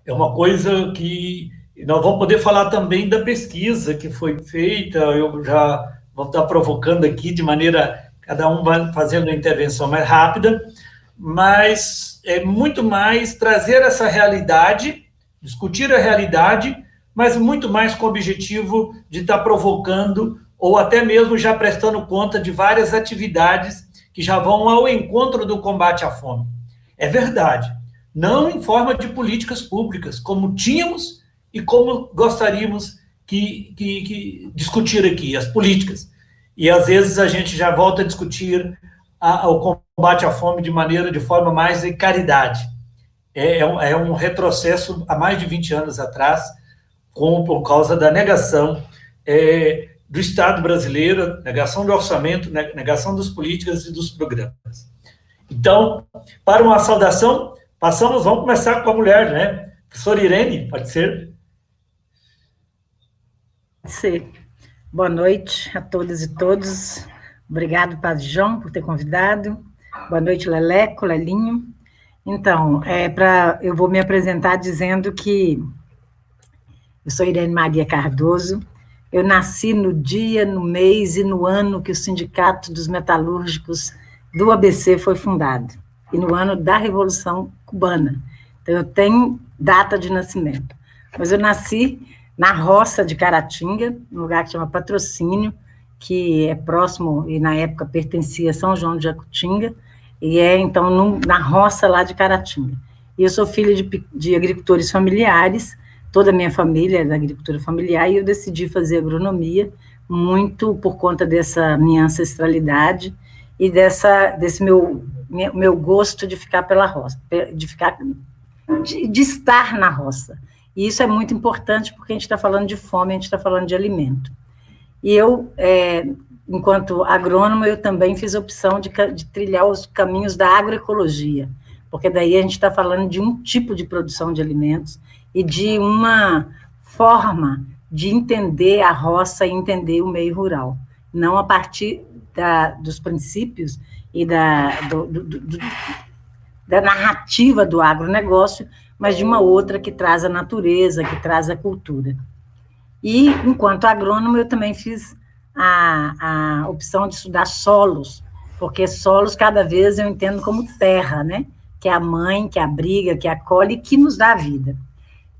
É uma coisa que nós vamos poder falar também da pesquisa que foi feita. Eu já vou estar provocando aqui de maneira, cada um vai fazendo a intervenção mais rápida, mas é muito mais trazer essa realidade, discutir a realidade, mas muito mais com o objetivo de estar provocando ou até mesmo já prestando conta de várias atividades que já vão ao encontro do combate à fome. É verdade, não em forma de políticas públicas, como tínhamos e como gostaríamos que discutir aqui, as políticas. E às vezes a gente já volta a discutir o combate à fome de forma mais de caridade. É um retrocesso há mais de 20 anos atrás, por causa da negação do Estado brasileiro, negação do orçamento, negação das políticas e dos programas. Então, para uma saudação, vamos começar com a mulher, né? Professora Irene, pode ser? Pode ser. Boa noite a todas e todos. Obrigado, Padre João, por ter convidado. Boa noite, Leleco, Lelinho. Então, eu vou me apresentar dizendo que eu sou Irene Maria Cardoso. Eu nasci no dia, no mês e no ano que o Sindicato dos Metalúrgicos do ABC foi fundado, e no ano da Revolução Cubana. Então, eu tenho data de nascimento. Mas eu nasci na roça de Caratinga, num lugar que chama Patrocínio, que é próximo, e na época pertencia a São João de Jacutinga, e então, na roça lá de Caratinga. E eu sou filha de agricultores familiares, toda a minha família é da agricultura familiar, e eu decidi fazer agronomia, muito por conta dessa minha ancestralidade, e desse meu gosto de ficar pela roça, de estar na roça. E isso é muito importante, porque a gente está falando de fome, a gente está falando de alimento. E eu, enquanto agrônomo, eu também fiz a opção de trilhar os caminhos da agroecologia, porque daí a gente está falando de um tipo de produção de alimentos e de uma forma de entender a roça e entender o meio rural, não a partir dos princípios e da narrativa do agronegócio, mas de uma outra que traz a natureza, que traz a cultura. E, enquanto agrônomo, eu também fiz a opção de estudar solos, porque solos, cada vez, eu entendo como terra, né? Que é a mãe, que abriga, que acolhe e que nos dá a vida.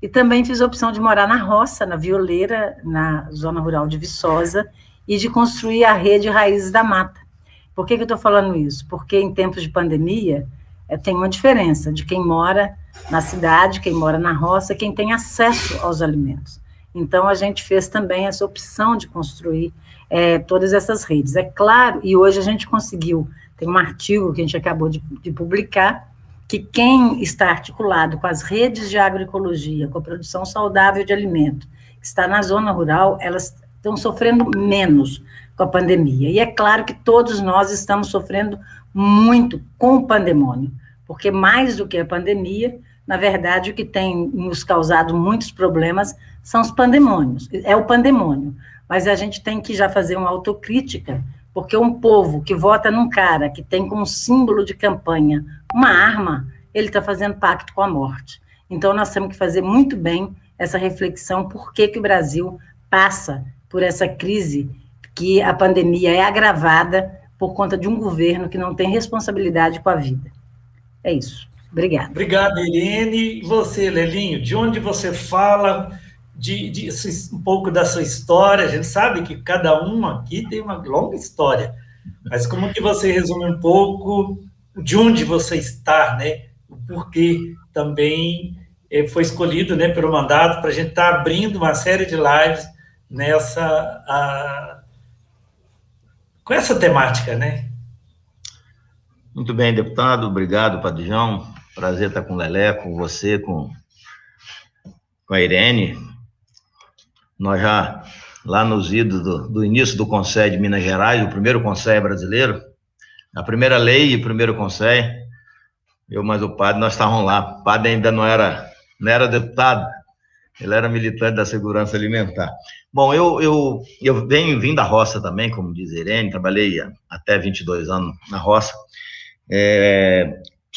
E também fiz a opção de morar na roça, na Violeira, na zona rural de Viçosa, e de construir a rede Raízes da Mata. Por que eu estou falando isso? Porque em tempos de pandemia, tem uma diferença de quem mora na cidade, quem mora na roça, quem tem acesso aos alimentos. Então, a gente fez também essa opção de construir todas essas redes. É claro, e hoje a gente conseguiu, tem um artigo que a gente acabou de publicar, que quem está articulado com as redes de agroecologia, com a produção saudável de alimento, que está na zona rural, elas estão sofrendo menos com a pandemia. E é claro que todos nós estamos sofrendo muito com o pandemônio, porque mais do que a pandemia, na verdade, o que tem nos causado muitos problemas são os pandemônios, é o pandemônio. Mas a gente tem que já fazer uma autocrítica, porque um povo que vota num cara que tem como símbolo de campanha uma arma, ele está fazendo pacto com a morte. Então, nós temos que fazer muito bem essa reflexão, por que o Brasil passa por essa crise, que a pandemia é agravada por conta de um governo que não tem responsabilidade com a vida. É isso. Obrigada. Obrigado, Irene. E você, Lelinho, de onde você fala, um pouco da sua história? A gente sabe que cada um aqui tem uma longa história, mas como que você resume um pouco de onde você está, né? O porquê também foi escolhido, né, pelo mandato, para a gente estar abrindo uma série de lives com essa temática, né? Muito bem, deputado. Obrigado, Padre João. Prazer estar com o Lelé, com você, com a Irene. Nós já, lá nos idos do início do Conselho de Minas Gerais, o primeiro Conselho brasileiro, a primeira lei e o primeiro Conselho, eu mais o padre, nós estávamos lá. O padre ainda não era deputado, ele era militante da segurança alimentar. Bom, eu vim da roça também, como diz a Irene, trabalhei até 22 anos na roça.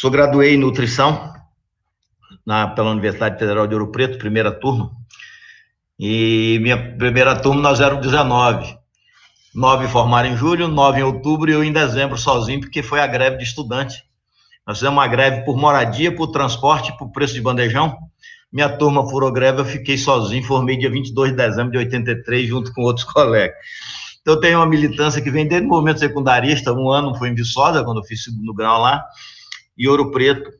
Graduei em nutrição, pela Universidade Federal de Ouro Preto, primeira turma, e minha primeira turma nós éramos 19. 9 formaram em julho, 9 em outubro e eu em dezembro sozinho, porque foi a greve de estudante. Nós fizemos uma greve por moradia, por transporte, por preço de bandejão. Minha turma furou greve, eu fiquei sozinho, formei dia 22 de dezembro de 83, junto com outros colegas. Então, eu tenho uma militância que vem desde o movimento secundarista, um ano foi em Viçosa, quando eu fiz segundo grau lá, e Ouro Preto.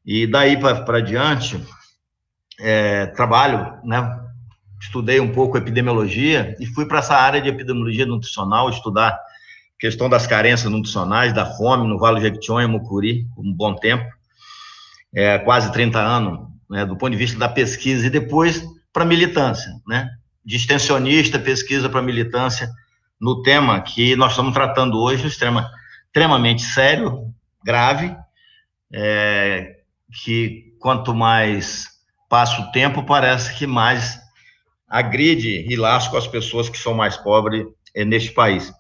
E daí para diante, trabalho, né? Estudei um pouco epidemiologia e fui para essa área de epidemiologia nutricional, estudar questão das carências nutricionais, da fome no Vale do Jequitinhonha, Mucuri, por um bom tempo, quase 30 anos, né, do ponto de vista da pesquisa, e depois para militância, né, de extensionista, pesquisa para militância, no tema que nós estamos tratando hoje, extremamente sério, grave, que quanto mais passa o tempo, parece que mais agride e lasca as pessoas que são mais pobres neste país.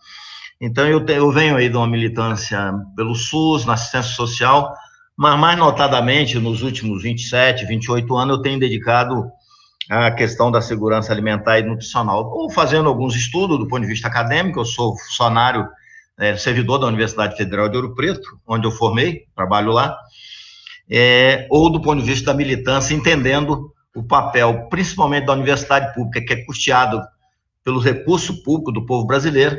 Então, eu venho aí de uma militância pelo SUS, na assistência social, mas mais notadamente, nos últimos 27, 28 anos, eu tenho dedicado à questão da segurança alimentar e nutricional, ou fazendo alguns estudos do ponto de vista acadêmico. Eu sou funcionário, servidor da Universidade Federal de Ouro Preto, onde eu formei, trabalho lá, ou do ponto de vista da militância, entendendo o papel, principalmente da universidade pública, que é custeado pelo recurso público do povo brasileiro.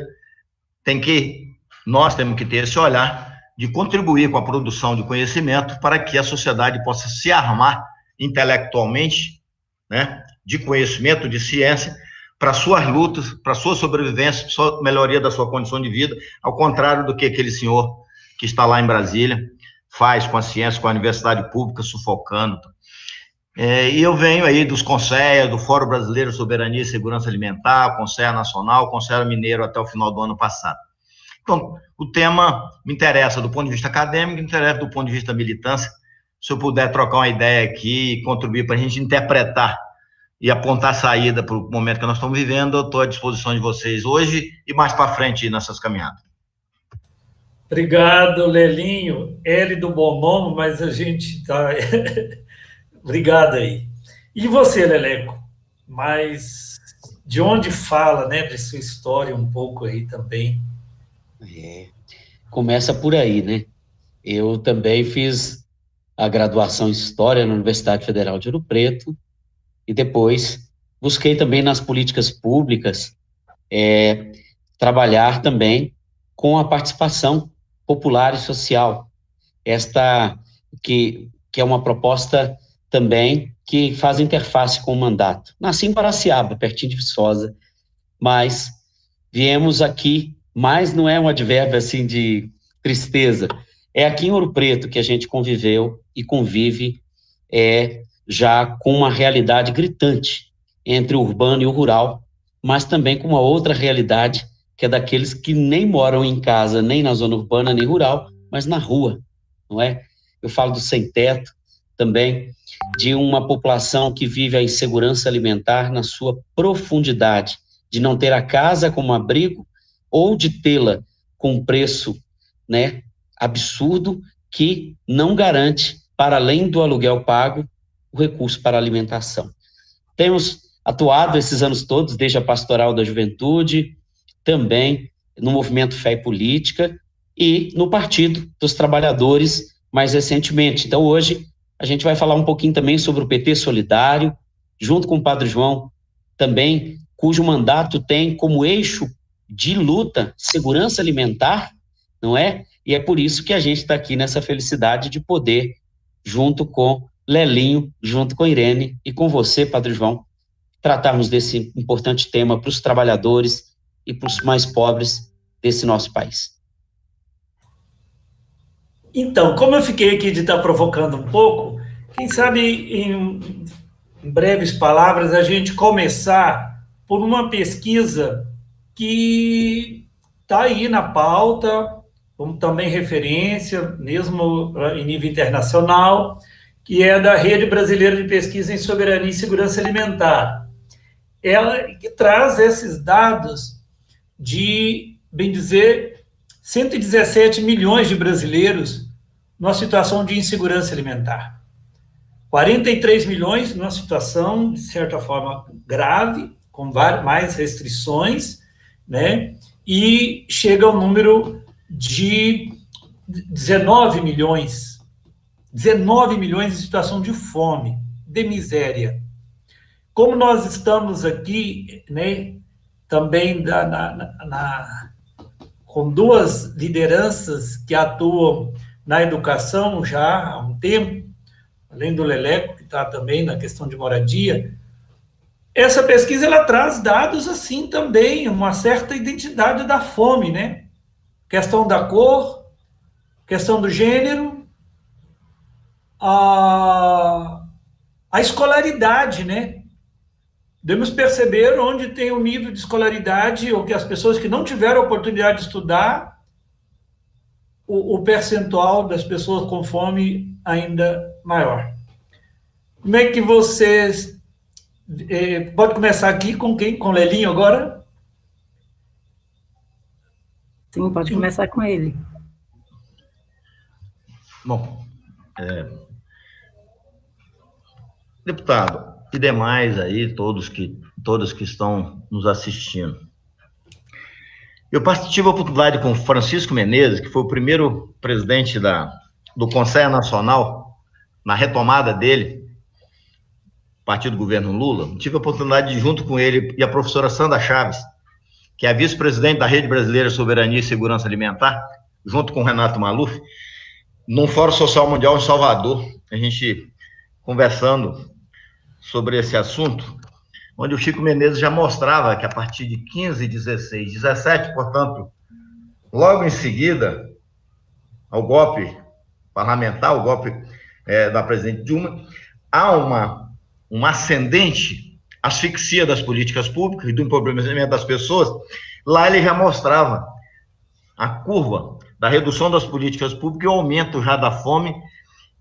Nós temos que ter esse olhar de contribuir com a produção de conhecimento para que a sociedade possa se armar intelectualmente, né, de conhecimento, de ciência, para suas lutas, para sua sobrevivência, para sua melhoria da sua condição de vida, ao contrário do que aquele senhor que está lá em Brasília faz com a ciência, com a universidade pública, sufocando. E eu venho aí dos CONSEA, do Fórum Brasileiro de Soberania e Segurança Alimentar, CONSEA Nacional, CONSEA Mineiro até o final do ano passado. Então, o tema me interessa do ponto de vista acadêmico, me interessa do ponto de vista da militância. Se eu puder trocar uma ideia aqui e contribuir para a gente interpretar e apontar saída para o momento que nós estamos vivendo, eu estou à disposição de vocês hoje e mais para frente nessas caminhadas. Obrigado, Lelinho. L do Bombom, mas a gente está... Obrigado aí. E você, Leleco? Mas de onde fala, né, de sua história um pouco aí também? Começa por aí, né? Eu também fiz a graduação em História na Universidade Federal de Ouro Preto e depois busquei também nas políticas públicas trabalhar também com a participação popular e social. Esta que é uma proposta também que faz interface com o mandato. Nasci em Paraciaba, pertinho de Viçosa, mas viemos aqui, mas não é um advérbio assim de tristeza, é aqui em Ouro Preto que a gente conviveu e convive já com uma realidade gritante entre o urbano e o rural, mas também com uma outra realidade que é daqueles que nem moram em casa, nem na zona urbana, nem rural, mas na rua, não é? Eu falo do sem-teto também, de uma população que vive a insegurança alimentar na sua profundidade, de não ter a casa como abrigo ou de tê-la com um preço, né, absurdo que não garante, para além do aluguel pago, o recurso para a alimentação. Temos atuado esses anos todos, desde a Pastoral da Juventude, também no movimento Fé e Política e no Partido dos Trabalhadores mais recentemente. Então, hoje, a gente vai falar um pouquinho também sobre o PT Solidário, junto com o Padre João, também, cujo mandato tem como eixo de luta segurança alimentar, não é? E é por isso que a gente está aqui nessa felicidade de poder, junto com Lelinho, junto com Irene e com você, Padre João, tratarmos desse importante tema para os trabalhadores e para os mais pobres desse nosso país. Então, como eu fiquei aqui de estar provocando um pouco, quem sabe em breves palavras a gente começar por uma pesquisa que está aí na pauta, como também referência, mesmo em nível internacional, que é da Rede Brasileira de Pesquisa em Soberania e Segurança Alimentar. Ela que traz esses dados de, bem dizer, 117 milhões de brasileiros numa situação de insegurança alimentar. 43 milhões numa situação, de certa forma, grave, com mais restrições, né? E chega ao número de 19 milhões em situação de fome, de miséria. Como nós estamos aqui, né, também com duas lideranças que atuam na educação já há um tempo, além do Leleco, que está também na questão de moradia, essa pesquisa ela traz dados assim também, uma certa identidade da fome, né? Questão da cor, questão do gênero, a escolaridade, né? Devemos perceber onde tem o nível de escolaridade, ou que as pessoas que não tiveram oportunidade de estudar, o percentual das pessoas com fome ainda maior. Como é que vocês... pode começar aqui com quem? Com o Lelinho agora? Sim, pode começar com ele. Bom, deputado e demais aí, todos que estão nos assistindo. Eu tive a oportunidade com Francisco Menezes, que foi o primeiro presidente do Conselho Nacional, na retomada dele, partido do governo Lula. Tive a oportunidade de, junto com ele e a professora Sandra Chaves, que é a vice-presidente da Rede Brasileira de Soberania e Segurança Alimentar, junto com o Renato Maluf, num Fórum Social Mundial em Salvador, a gente conversando sobre esse assunto, onde o Chico Menezes já mostrava que a partir de 15, 16, 17, portanto, logo em seguida ao golpe parlamentar, o golpe da presidente Dilma, há uma ascendente asfixia das políticas públicas e do empobrecimento das pessoas. Lá ele já mostrava a curva da redução das políticas públicas e o aumento já da fome,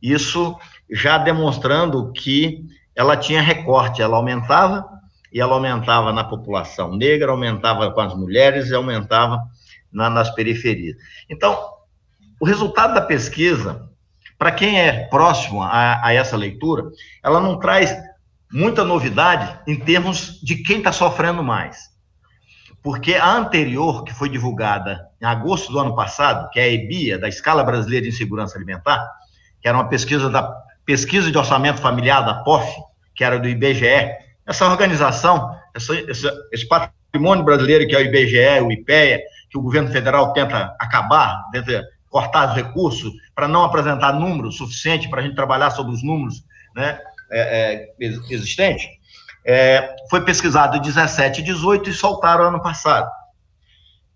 isso já demonstrando que ela tinha recorte, ela aumentava, e ela aumentava na população negra, aumentava com as mulheres e aumentava nas periferias. Então, o resultado da pesquisa, para quem é próximo a essa leitura, ela não traz muita novidade em termos de quem está sofrendo mais. Porque a anterior, que foi divulgada em agosto do ano passado, que é a EBIA, da Escala Brasileira de Insegurança Alimentar, que era uma pesquisa da Pesquisa de Orçamento Familiar, da POF, que era do IBGE, essa organização, esse patrimônio brasileiro que é o IBGE, o IPEA, que o governo federal tenta acabar, tenta cortar os recursos para não apresentar números suficientes para a gente trabalhar sobre os números, né, existentes, foi pesquisado em 17 e 18 e soltaram ano passado.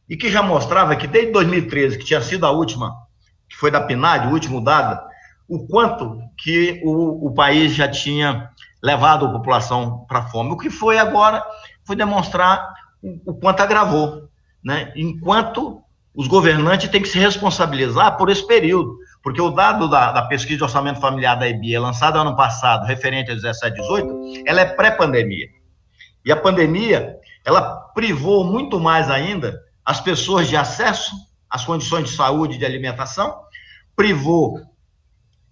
E que já mostrava que desde 2013, que tinha sido a última, que foi da PNAD, o último dado, o quanto que o país já tinha levado a população para a fome. O que foi agora foi demonstrar o quanto agravou, né? Enquanto os governantes têm que se responsabilizar por esse período, porque o dado da pesquisa de orçamento familiar da EBIA, lançada ano passado, referente a 17 e 18, ela é pré-pandemia. E a pandemia, ela privou muito mais ainda as pessoas de acesso às condições de saúde e de alimentação, privou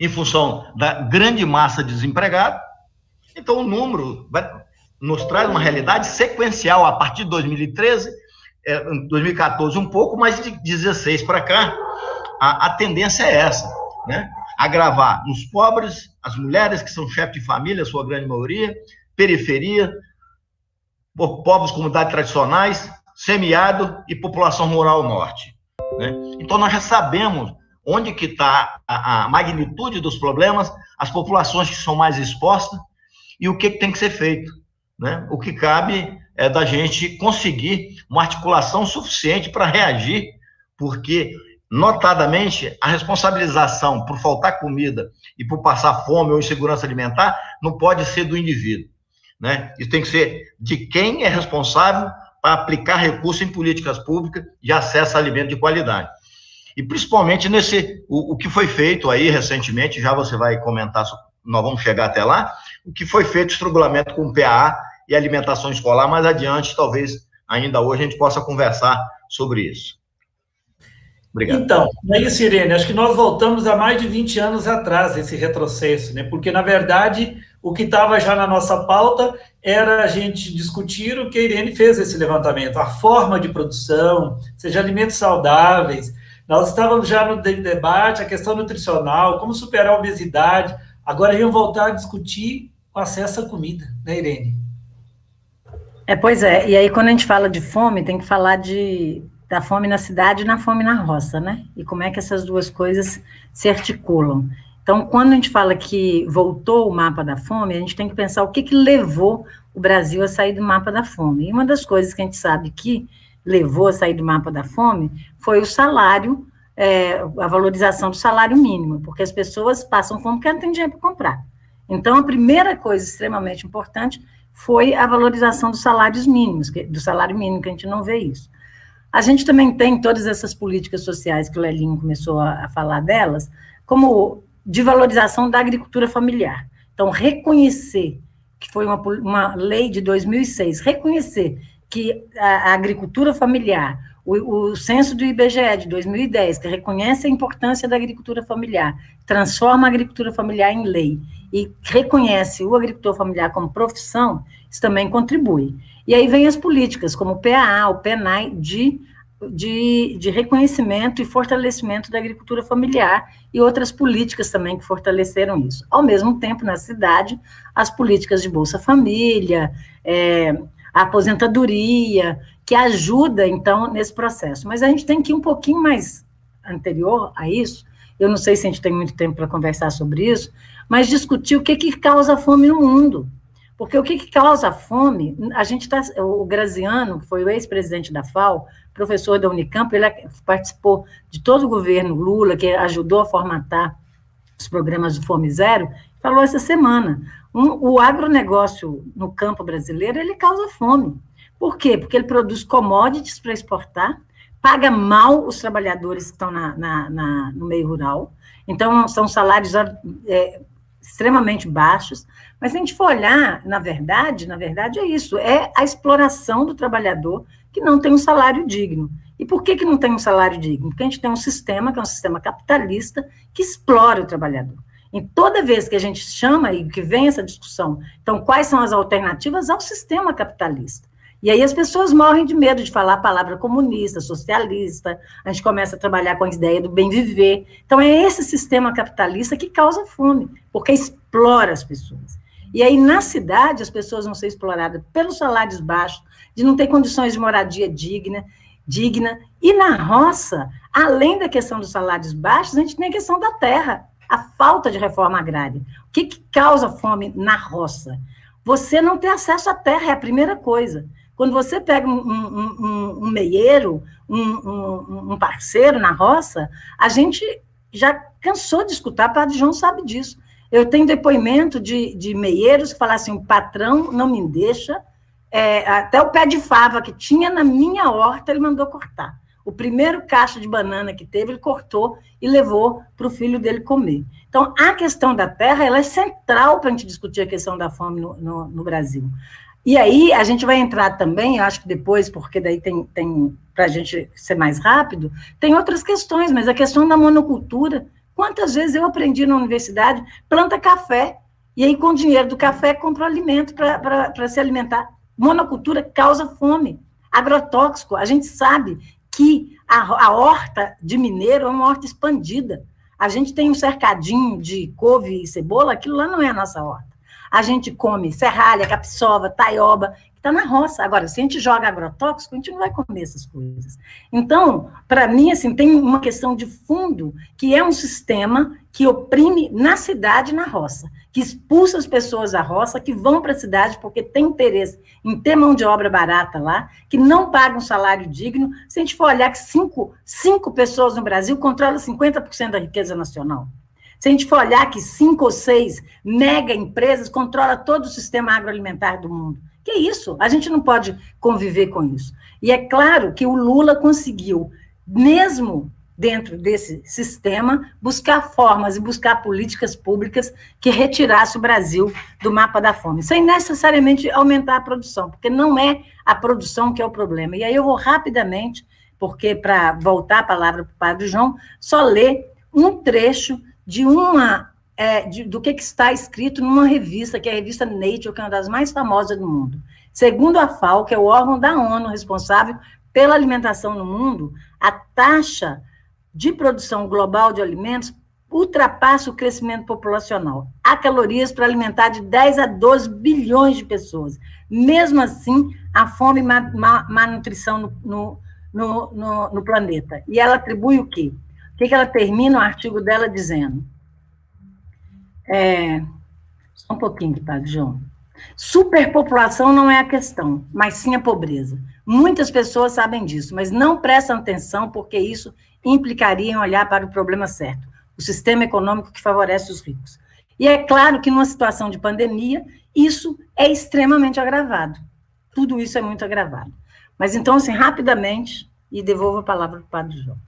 em função da grande massa de desempregados. Então, o número nos traz uma realidade sequencial a partir de 2013, 2014 um pouco, mas de 16 para cá, a tendência é essa, né? Agravar nos pobres, as mulheres que são chefes de família, sua grande maioria, periferia, povos, comunidades tradicionais, semiárido e população rural norte, né? Então, nós já sabemos onde que está a magnitude dos problemas, as populações que são mais expostas e o que tem que ser feito, né? O que cabe é da gente conseguir uma articulação suficiente para reagir, porque, notadamente, a responsabilização por faltar comida e por passar fome ou insegurança alimentar não pode ser do indivíduo, né? Isso tem que ser de quem é responsável para aplicar recursos em políticas públicas de acesso a alimento de qualidade. E principalmente o que foi feito aí recentemente, já você vai comentar, nós vamos chegar até lá, o que foi feito, estrangulamento com o PAA e alimentação escolar, mais adiante, talvez ainda hoje a gente possa conversar sobre isso. Obrigado. Então, é isso, Irene. Acho que nós voltamos a mais de 20 anos atrás, esse retrocesso, né? Porque, na verdade, o que estava já na nossa pauta era a gente discutir o que a Irene fez esse levantamento, a forma de produção, seja alimentos saudáveis. Nós estávamos já no debate, a questão nutricional, como superar a obesidade. Agora iam voltar a discutir o acesso à comida, né, Irene? Pois é, e aí quando a gente fala de fome, tem que falar da fome na cidade e na fome na roça, né? E como é que essas duas coisas se articulam. Então, quando a gente fala que voltou o mapa da fome, a gente tem que pensar o que levou o Brasil a sair do mapa da fome. E uma das coisas que a gente sabe que levou a sair do mapa da fome foi o salário, a valorização do salário mínimo, porque as pessoas passam fome porque não tem dinheiro para comprar. Então, a primeira coisa extremamente importante foi a valorização dos salários mínimos, do salário mínimo, que a gente não vê isso. A gente também tem todas essas políticas sociais que o Lelinho começou a falar delas, como de valorização da agricultura familiar. Então, reconhecer que foi uma lei de 2006, reconhecer que a agricultura familiar, o censo do IBGE de 2010, que reconhece a importância da agricultura familiar, transforma a agricultura familiar em lei, e reconhece o agricultor familiar como profissão, isso também contribui. E aí vem as políticas, como o PAA, o PENAI, de reconhecimento e fortalecimento da agricultura familiar, e outras políticas também que fortaleceram isso. Ao mesmo tempo, na cidade, as políticas de Bolsa Família, a aposentadoria, que ajuda, então, nesse processo. Mas a gente tem que ir um pouquinho mais anterior a isso, eu não sei se a gente tem muito tempo para conversar sobre isso, mas discutir o que causa fome no mundo. Porque o que causa fome, o Graziano, que foi o ex-presidente da FAO, professor da Unicamp, ele participou de todo o governo Lula, que ajudou a formatar os programas do Fome Zero, falou essa semana, o agronegócio no campo brasileiro, ele causa fome. Por quê? Porque ele produz commodities para exportar, paga mal os trabalhadores que estão no meio rural, então são salários extremamente baixos, mas se a gente for olhar, na verdade é isso, é a exploração do trabalhador que não tem um salário digno. E por que não tem um salário digno? Porque a gente tem um sistema, que é um sistema capitalista, que explora o trabalhador. E toda vez que a gente chama e que vem essa discussão, então, quais são as alternativas ao sistema capitalista? E aí as pessoas morrem de medo de falar a palavra comunista, socialista, a gente começa a trabalhar com a ideia do bem viver. Então, é esse sistema capitalista que causa fome, porque explora as pessoas. E aí, na cidade, as pessoas vão ser exploradas pelos salários baixos, de não ter condições de moradia digna, e na roça, além da questão dos salários baixos, a gente tem a questão da terra, a falta de reforma agrária. O que causa fome na roça? Você não ter acesso à terra é a primeira coisa. Quando você pega um meieiro, um parceiro na roça, a gente já cansou de escutar, o Padre João sabe disso. Eu tenho depoimento de meieiros que falam assim, o patrão não me deixa, até o pé de fava que tinha na minha horta, ele mandou cortar. O primeiro cacho de banana que teve, ele cortou e levou para o filho dele comer. Então, a questão da terra, ela é central para a gente discutir a questão da fome no Brasil. E aí, a gente vai entrar também, eu acho que depois, porque daí tem para a gente ser mais rápido, tem outras questões, mas a questão da monocultura, quantas vezes eu aprendi na universidade, planta café, e aí com o dinheiro do café compra alimento para se alimentar. Monocultura causa fome. Agrotóxico, a gente sabe que a horta de mineiro é uma horta expandida. A gente tem um cercadinho de couve e cebola, aquilo lá não é a nossa horta. A gente come serralha, capixaba, taioba, que está na roça. Agora, se a gente joga agrotóxico, a gente não vai comer essas coisas. Então, para mim, assim, tem uma questão de fundo, que é um sistema que oprime na cidade e na roça, que expulsa as pessoas da roça, que vão para a cidade porque tem interesse em ter mão de obra barata lá, que não pagam um salário digno. Se a gente for olhar que cinco pessoas no Brasil controlam 50% da riqueza nacional. Se a gente for olhar que 5 ou 6 mega empresas controlam todo o sistema agroalimentar do mundo. Que isso? A gente não pode conviver com isso. E é claro que o Lula conseguiu, mesmo dentro desse sistema, buscar formas e buscar políticas públicas que retirassem o Brasil do mapa da fome, sem necessariamente aumentar a produção, porque não é a produção que é o problema. E aí eu vou rapidamente porque, para voltar a palavra para o Padre João, só ler um trecho de do que está escrito numa revista, que é a revista Nature, que é uma das mais famosas do mundo. Segundo a FAO, que é o órgão da ONU responsável pela alimentação no mundo, a taxa de produção global de alimentos ultrapassa o crescimento populacional. Há calorias para alimentar de 10 a 12 bilhões de pessoas. Mesmo assim, há fome e má nutrição no planeta. E ela atribui o quê? O que ela termina o artigo dela dizendo? Só um pouquinho, Padre João. Superpopulação não é a questão, mas sim a pobreza. Muitas pessoas sabem disso, mas não prestam atenção porque isso implicaria em olhar para o problema certo, o sistema econômico que favorece os ricos. E é claro que numa situação de pandemia, isso é extremamente agravado. Tudo isso é muito agravado. Mas então, assim, rapidamente, e devolvo a palavra para o Padre João.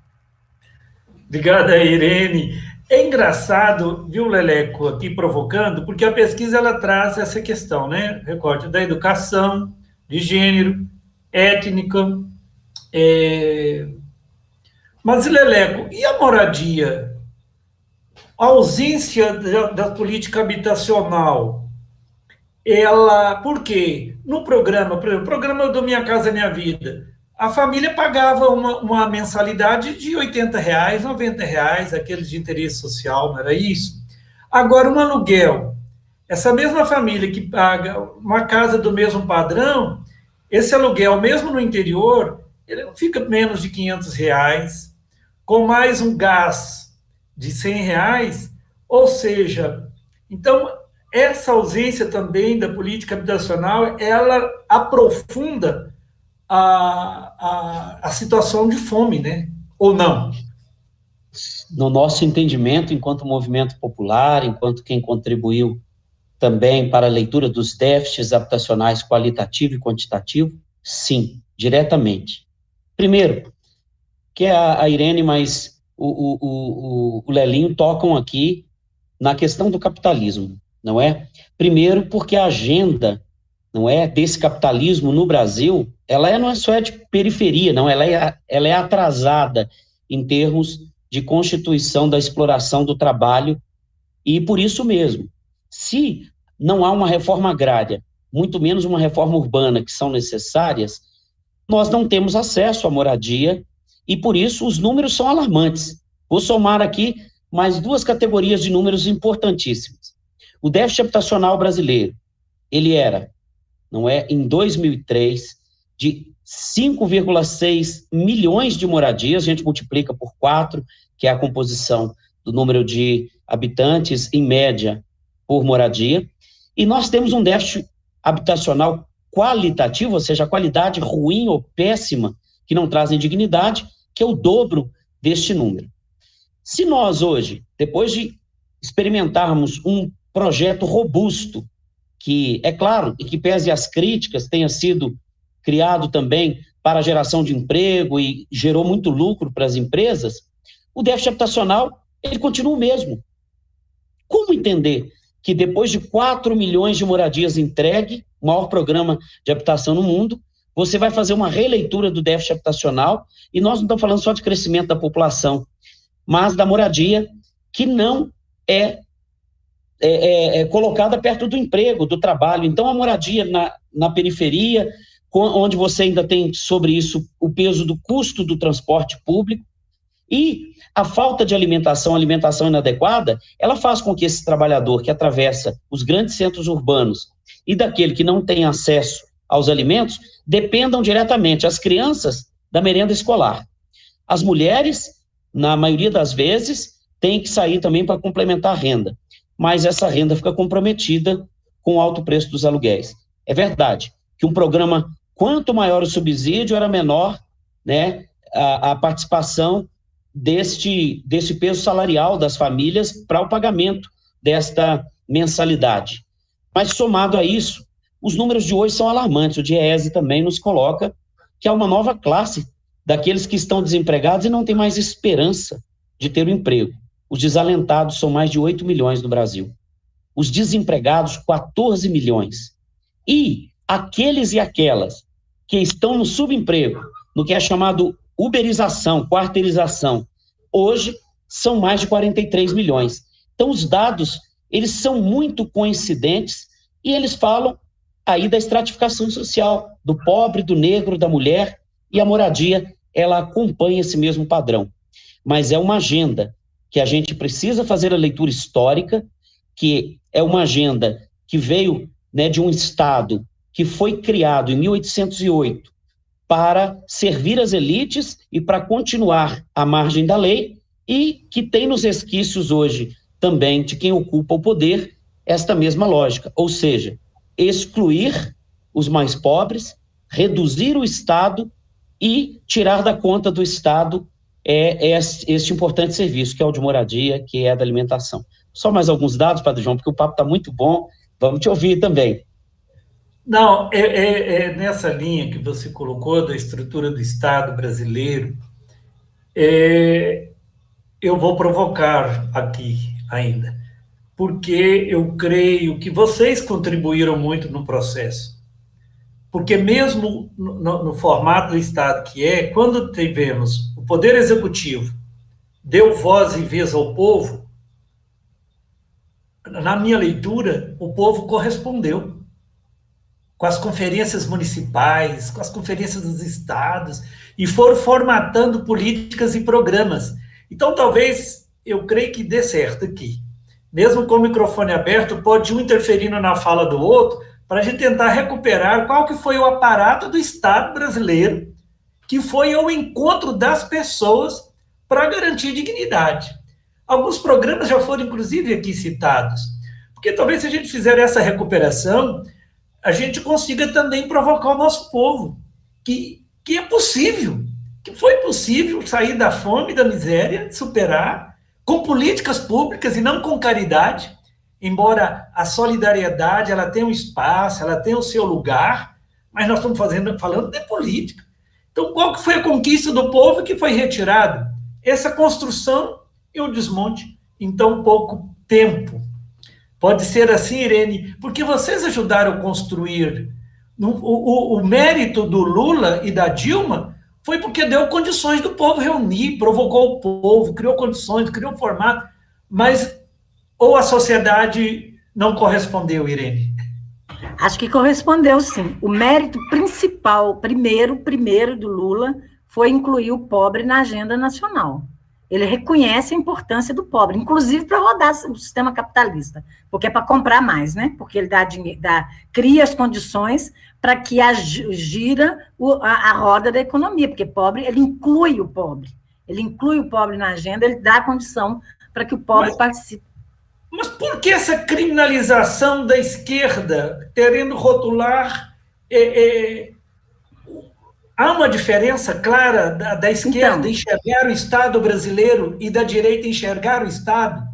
Obrigada, Irene. É engraçado, viu, Leleco, aqui provocando, porque a pesquisa ela traz essa questão, né? Recorte da educação, de gênero, étnica. Mas, Leleco, e a moradia? A ausência da política habitacional, por quê? No programa, por exemplo, o programa do Minha Casa Minha Vida, a família pagava uma mensalidade de R$80, R$90, aqueles de interesse social, não era isso? Agora, um aluguel, essa mesma família que paga uma casa do mesmo padrão, esse aluguel, mesmo no interior, ele não fica menos de R$500, com mais um gás de R$100, ou seja, então, essa ausência também da política habitacional, ela aprofunda a situação de fome, né? Ou não? No nosso entendimento, enquanto movimento popular, enquanto quem contribuiu também para a leitura dos déficits habitacionais qualitativo e quantitativo, sim, diretamente. Primeiro, que a Irene, mas o Lelinho tocam aqui na questão do capitalismo, não é? Primeiro, porque a agenda, não é, desse capitalismo no Brasil, ela não é só de periferia, não, ela é atrasada em termos de constituição da exploração do trabalho, e por isso mesmo, se não há uma reforma agrária, muito menos uma reforma urbana, que são necessárias, nós não temos acesso à moradia, e por isso os números são alarmantes. Vou somar aqui mais duas categorias de números importantíssimos. O déficit habitacional brasileiro, ele era, não é, em 2003, de 5,6 milhões de moradias, a gente multiplica por 4, que é a composição do número de habitantes, em média, por moradia, e nós temos um déficit habitacional qualitativo, ou seja, a qualidade ruim ou péssima, que não trazem dignidade, que é o dobro deste número. Se nós hoje, depois de experimentarmos um projeto robusto, que, é claro, e que pese as críticas, tenha sido criado também para a geração de emprego e gerou muito lucro para as empresas, o déficit habitacional, ele continua o mesmo. Como entender que depois de 4 milhões de moradias entregue, o maior programa de habitação no mundo, você vai fazer uma releitura do déficit habitacional, e nós não estamos falando só de crescimento da população, mas da moradia que não é colocada perto do emprego, do trabalho. Então, a moradia na periferia, onde você ainda tem sobre isso o peso do custo do transporte público, e a falta de alimentação inadequada, ela faz com que esse trabalhador que atravessa os grandes centros urbanos e daquele que não tem acesso aos alimentos, dependam diretamente, as crianças, da merenda escolar. As mulheres, na maioria das vezes, têm que sair também para complementar a renda, mas essa renda fica comprometida com o alto preço dos aluguéis. É verdade que um programa, quanto maior o subsídio, era menor, né, a participação desse peso salarial das famílias para o pagamento desta mensalidade. Mas, somado a isso, os números de hoje são alarmantes. O DIEESE também nos coloca que há uma nova classe daqueles que estão desempregados e não têm mais esperança de ter um emprego. Os desalentados são mais de 8 milhões no Brasil. Os desempregados, 14 milhões. E aqueles e aquelas que estão no subemprego, no que é chamado uberização, quarteirização. Hoje, são mais de 43 milhões. Então, os dados, eles são muito coincidentes e eles falam aí da estratificação social, do pobre, do negro, da mulher, e a moradia, ela acompanha esse mesmo padrão. Mas é uma agenda que a gente precisa fazer a leitura histórica, que é uma agenda que veio, né, de um Estado que foi criado em 1808 para servir as elites e para continuar à margem da lei, e que tem nos resquícios hoje também de quem ocupa o poder esta mesma lógica, ou seja, excluir os mais pobres, reduzir o Estado e tirar da conta do Estado este importante serviço, que é o de moradia, que é a da alimentação. Só mais alguns dados, Padre João, porque o papo está muito bom, vamos te ouvir também. Não, nessa linha que você colocou da estrutura do Estado brasileiro, eu vou provocar aqui ainda, porque eu creio que vocês contribuíram muito no processo. Porque mesmo no formato do Estado que quando tivemos o Poder Executivo, deu voz e vez ao povo, na minha leitura, o povo correspondeu com as conferências municipais, com as conferências dos estados, e foram formatando políticas e programas. Então, talvez, eu creio que dê certo aqui. Mesmo com o microfone aberto, pode um interferindo na fala do outro, para a gente tentar recuperar qual que foi o aparato do Estado brasileiro, que foi ao encontro das pessoas para garantir dignidade. Alguns programas já foram, inclusive, aqui citados, porque talvez se a gente fizer essa recuperação, a gente consiga também provocar o nosso povo, que é possível, que foi possível sair da fome, da miséria, superar, com políticas públicas e não com caridade, embora a solidariedade ela tenha um espaço, ela tenha o seu lugar, mas nós estamos falando de política. Então, qual que foi a conquista do povo que foi retirado? Essa construção e o desmonte em tão pouco tempo. Pode ser assim, Irene, porque vocês ajudaram a construir. O mérito do Lula e da Dilma foi porque deu condições do povo reunir, provocou o povo, criou condições, criou formato, mas ou a sociedade não correspondeu, Irene? Acho que correspondeu, sim. O mérito principal, primeiro do Lula, foi incluir o pobre na agenda nacional. Ele reconhece a importância do pobre, inclusive para rodar o sistema capitalista, porque é para comprar mais, né? Porque ele cria as condições para que gira a roda da economia, porque pobre, ele inclui o pobre na agenda, ele dá a condição para que o pobre participe. Mas por que essa criminalização da esquerda, querendo rotular? Há uma diferença clara da esquerda enxergar o Estado brasileiro e da direita enxergar o Estado?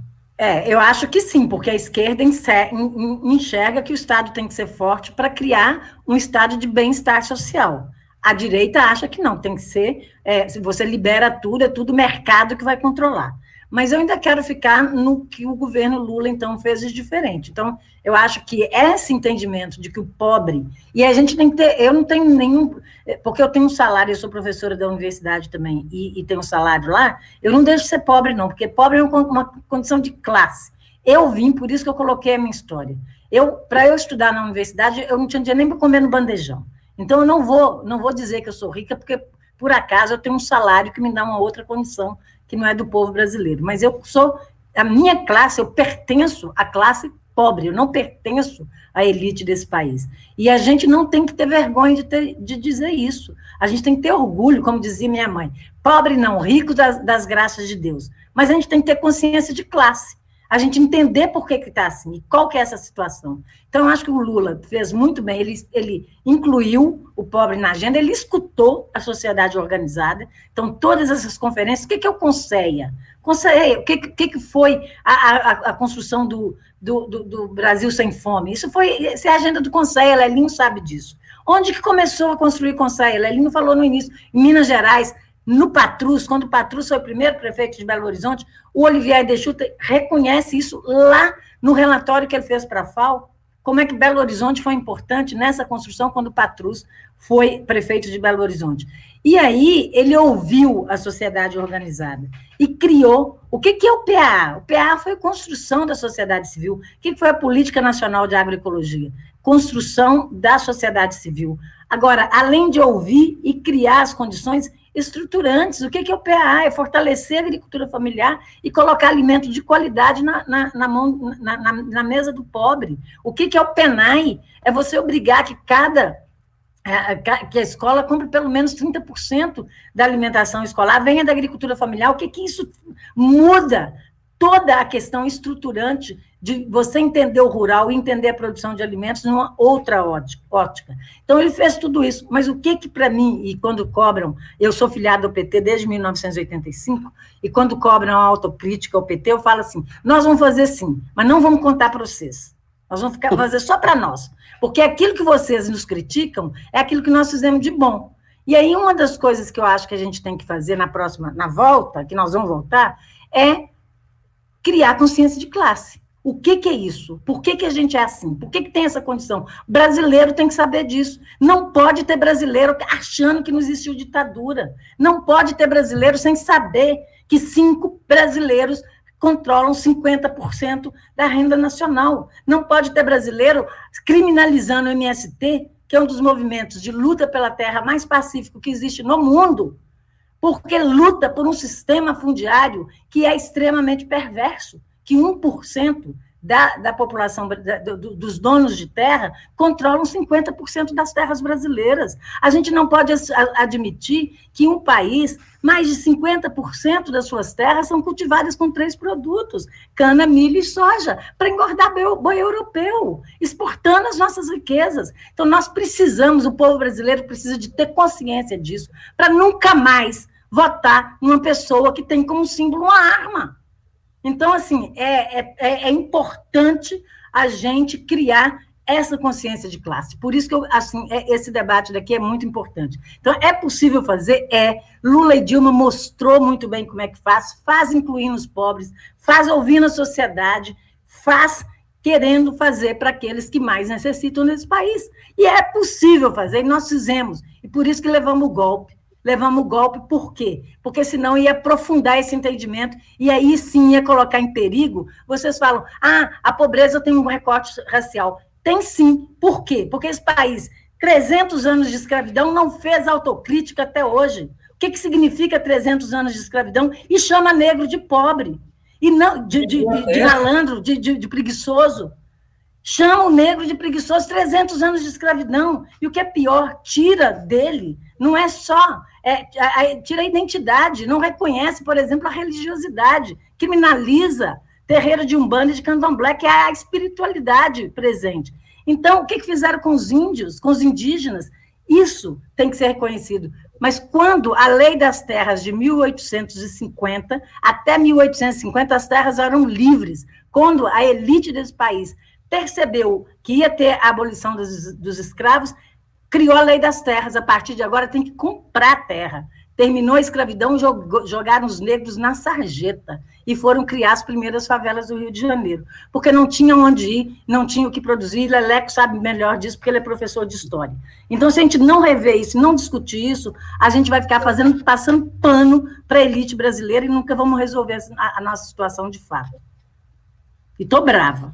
Eu acho que sim, porque a esquerda enxerga que o Estado tem que ser forte para criar um estado de bem-estar social. A direita acha que não, tem que ser, se você libera tudo, é tudo mercado que vai controlar. Mas eu ainda quero ficar no que o governo Lula, então, fez de diferente. Então, eu acho que esse entendimento de que o pobre... E a gente tem que ter... Eu não tenho nenhum... Porque eu tenho um salário, eu sou professora da universidade também, e tenho um salário lá, eu não deixo de ser pobre, não, porque pobre é uma condição de classe. Eu vim, por isso que eu coloquei a minha história. Para eu estudar na universidade, eu não tinha dinheiro nem para comer no bandejão. Então, eu não vou dizer que eu sou rica, porque, por acaso, eu tenho um salário que me dá uma outra condição, que não é do povo brasileiro, mas a minha classe, eu pertenço à classe pobre, eu não pertenço à elite desse país. E a gente não tem que ter vergonha de dizer isso. A gente tem que ter orgulho, como dizia minha mãe, pobre não, rico das graças de Deus. Mas a gente tem que ter consciência de classe, a gente entender por que está assim, e qual que é essa situação. Então, eu acho que o Lula fez muito bem, ele incluiu o pobre na agenda, ele escutou a sociedade organizada. Então, todas essas conferências, o que é o Conceia? Conceia, o que foi a construção do Brasil Sem Fome? Essa é a agenda do Conceia, Lelinho sabe disso. Onde que começou a construir Conceia? Lelinho falou no início, em Minas Gerais, no Patrus, quando o Patrus foi o primeiro prefeito de Belo Horizonte, o Olivier Deschutes reconhece isso lá no relatório que ele fez para a FAO, como é que Belo Horizonte foi importante nessa construção quando o Patrus foi prefeito de Belo Horizonte. E aí ele ouviu a sociedade organizada e criou... O que é o PAA? O PAA foi a construção da sociedade civil. O que foi a Política Nacional de Agroecologia? Construção da sociedade civil. Agora, além de ouvir e criar as condições estruturantes, o que é o PAA? É fortalecer a agricultura familiar e colocar alimento de qualidade na mesa do pobre. O que é o PENAI? É você obrigar que a escola compre pelo menos 30% da alimentação escolar, venha da agricultura familiar. O que isso muda? Toda a questão estruturante de você entender o rural e entender a produção de alimentos numa outra ótica. Então, ele fez tudo isso. Mas o que para mim, e quando cobram, eu sou filiado ao PT desde 1985, e quando cobram a autocrítica ao PT, eu falo assim, nós vamos fazer sim, mas não vamos contar para vocês. Nós vamos fazer só para nós. Porque aquilo que vocês nos criticam é aquilo que nós fizemos de bom. E aí, uma das coisas que eu acho que a gente tem que fazer na volta, que nós vamos voltar, é criar consciência de classe. O que é isso? Por que a gente é assim? Por que tem essa condição? Brasileiro tem que saber disso. Não pode ter brasileiro achando que não existiu ditadura. Não pode ter brasileiro sem saber que 5 brasileiros controlam 50% da renda nacional. Não pode ter brasileiro criminalizando o MST, que é um dos movimentos de luta pela terra mais pacífico que existe no mundo, porque luta por um sistema fundiário que é extremamente perverso, que 1% da população, dos donos de terra, controlam 50% das terras brasileiras. A gente não pode admitir que em um país, mais de 50% das suas terras são cultivadas com 3 produtos, cana, milho e soja, para engordar boi europeu, exportando as nossas riquezas. Então, nós precisamos, o povo brasileiro precisa de ter consciência disso, para nunca mais votar numa pessoa que tem como símbolo uma arma. Então, assim, é importante a gente criar essa consciência de classe. Por isso que esse debate daqui é muito importante. Então, é possível fazer? Lula e Dilma mostrou muito bem como é que faz incluindo os pobres, faz ouvindo a sociedade, faz querendo fazer para aqueles que mais necessitam nesse país. E é possível fazer, e nós fizemos. E por isso que levamos o golpe. Levamos o golpe, por quê? Porque senão ia aprofundar esse entendimento e aí sim ia colocar em perigo. Vocês falam, a pobreza tem um recorte racial. Tem sim. Por quê? Porque esse país, 300 anos de escravidão, não fez autocrítica até hoje. O que significa 300 anos de escravidão? E chama negro de pobre, e não de malandro, de preguiçoso. Chama o negro de preguiçoso, 300 anos de escravidão. E o que é pior, tira dele, não é só... tira a identidade, não reconhece, por exemplo, a religiosidade, criminaliza terreiro de Umbanda e de Candomblé, que é a espiritualidade presente. Então, o que fizeram com os índios, com os indígenas? Isso tem que ser reconhecido. Mas quando a lei das terras de 1850, até 1850, as terras eram livres, quando a elite desse país percebeu que ia ter a abolição dos escravos, criou a lei das terras. A partir de agora tem que comprar terra. Terminou a escravidão, jogaram os negros na sarjeta e foram criar as primeiras favelas do Rio de Janeiro, porque não tinham onde ir, não tinham o que produzir. Leleco sabe melhor disso, porque ele é professor de história. Então, se a gente não rever isso, não discutir isso, a gente vai ficar passando pano para a elite brasileira e nunca vamos resolver a nossa situação de fato. E estou brava.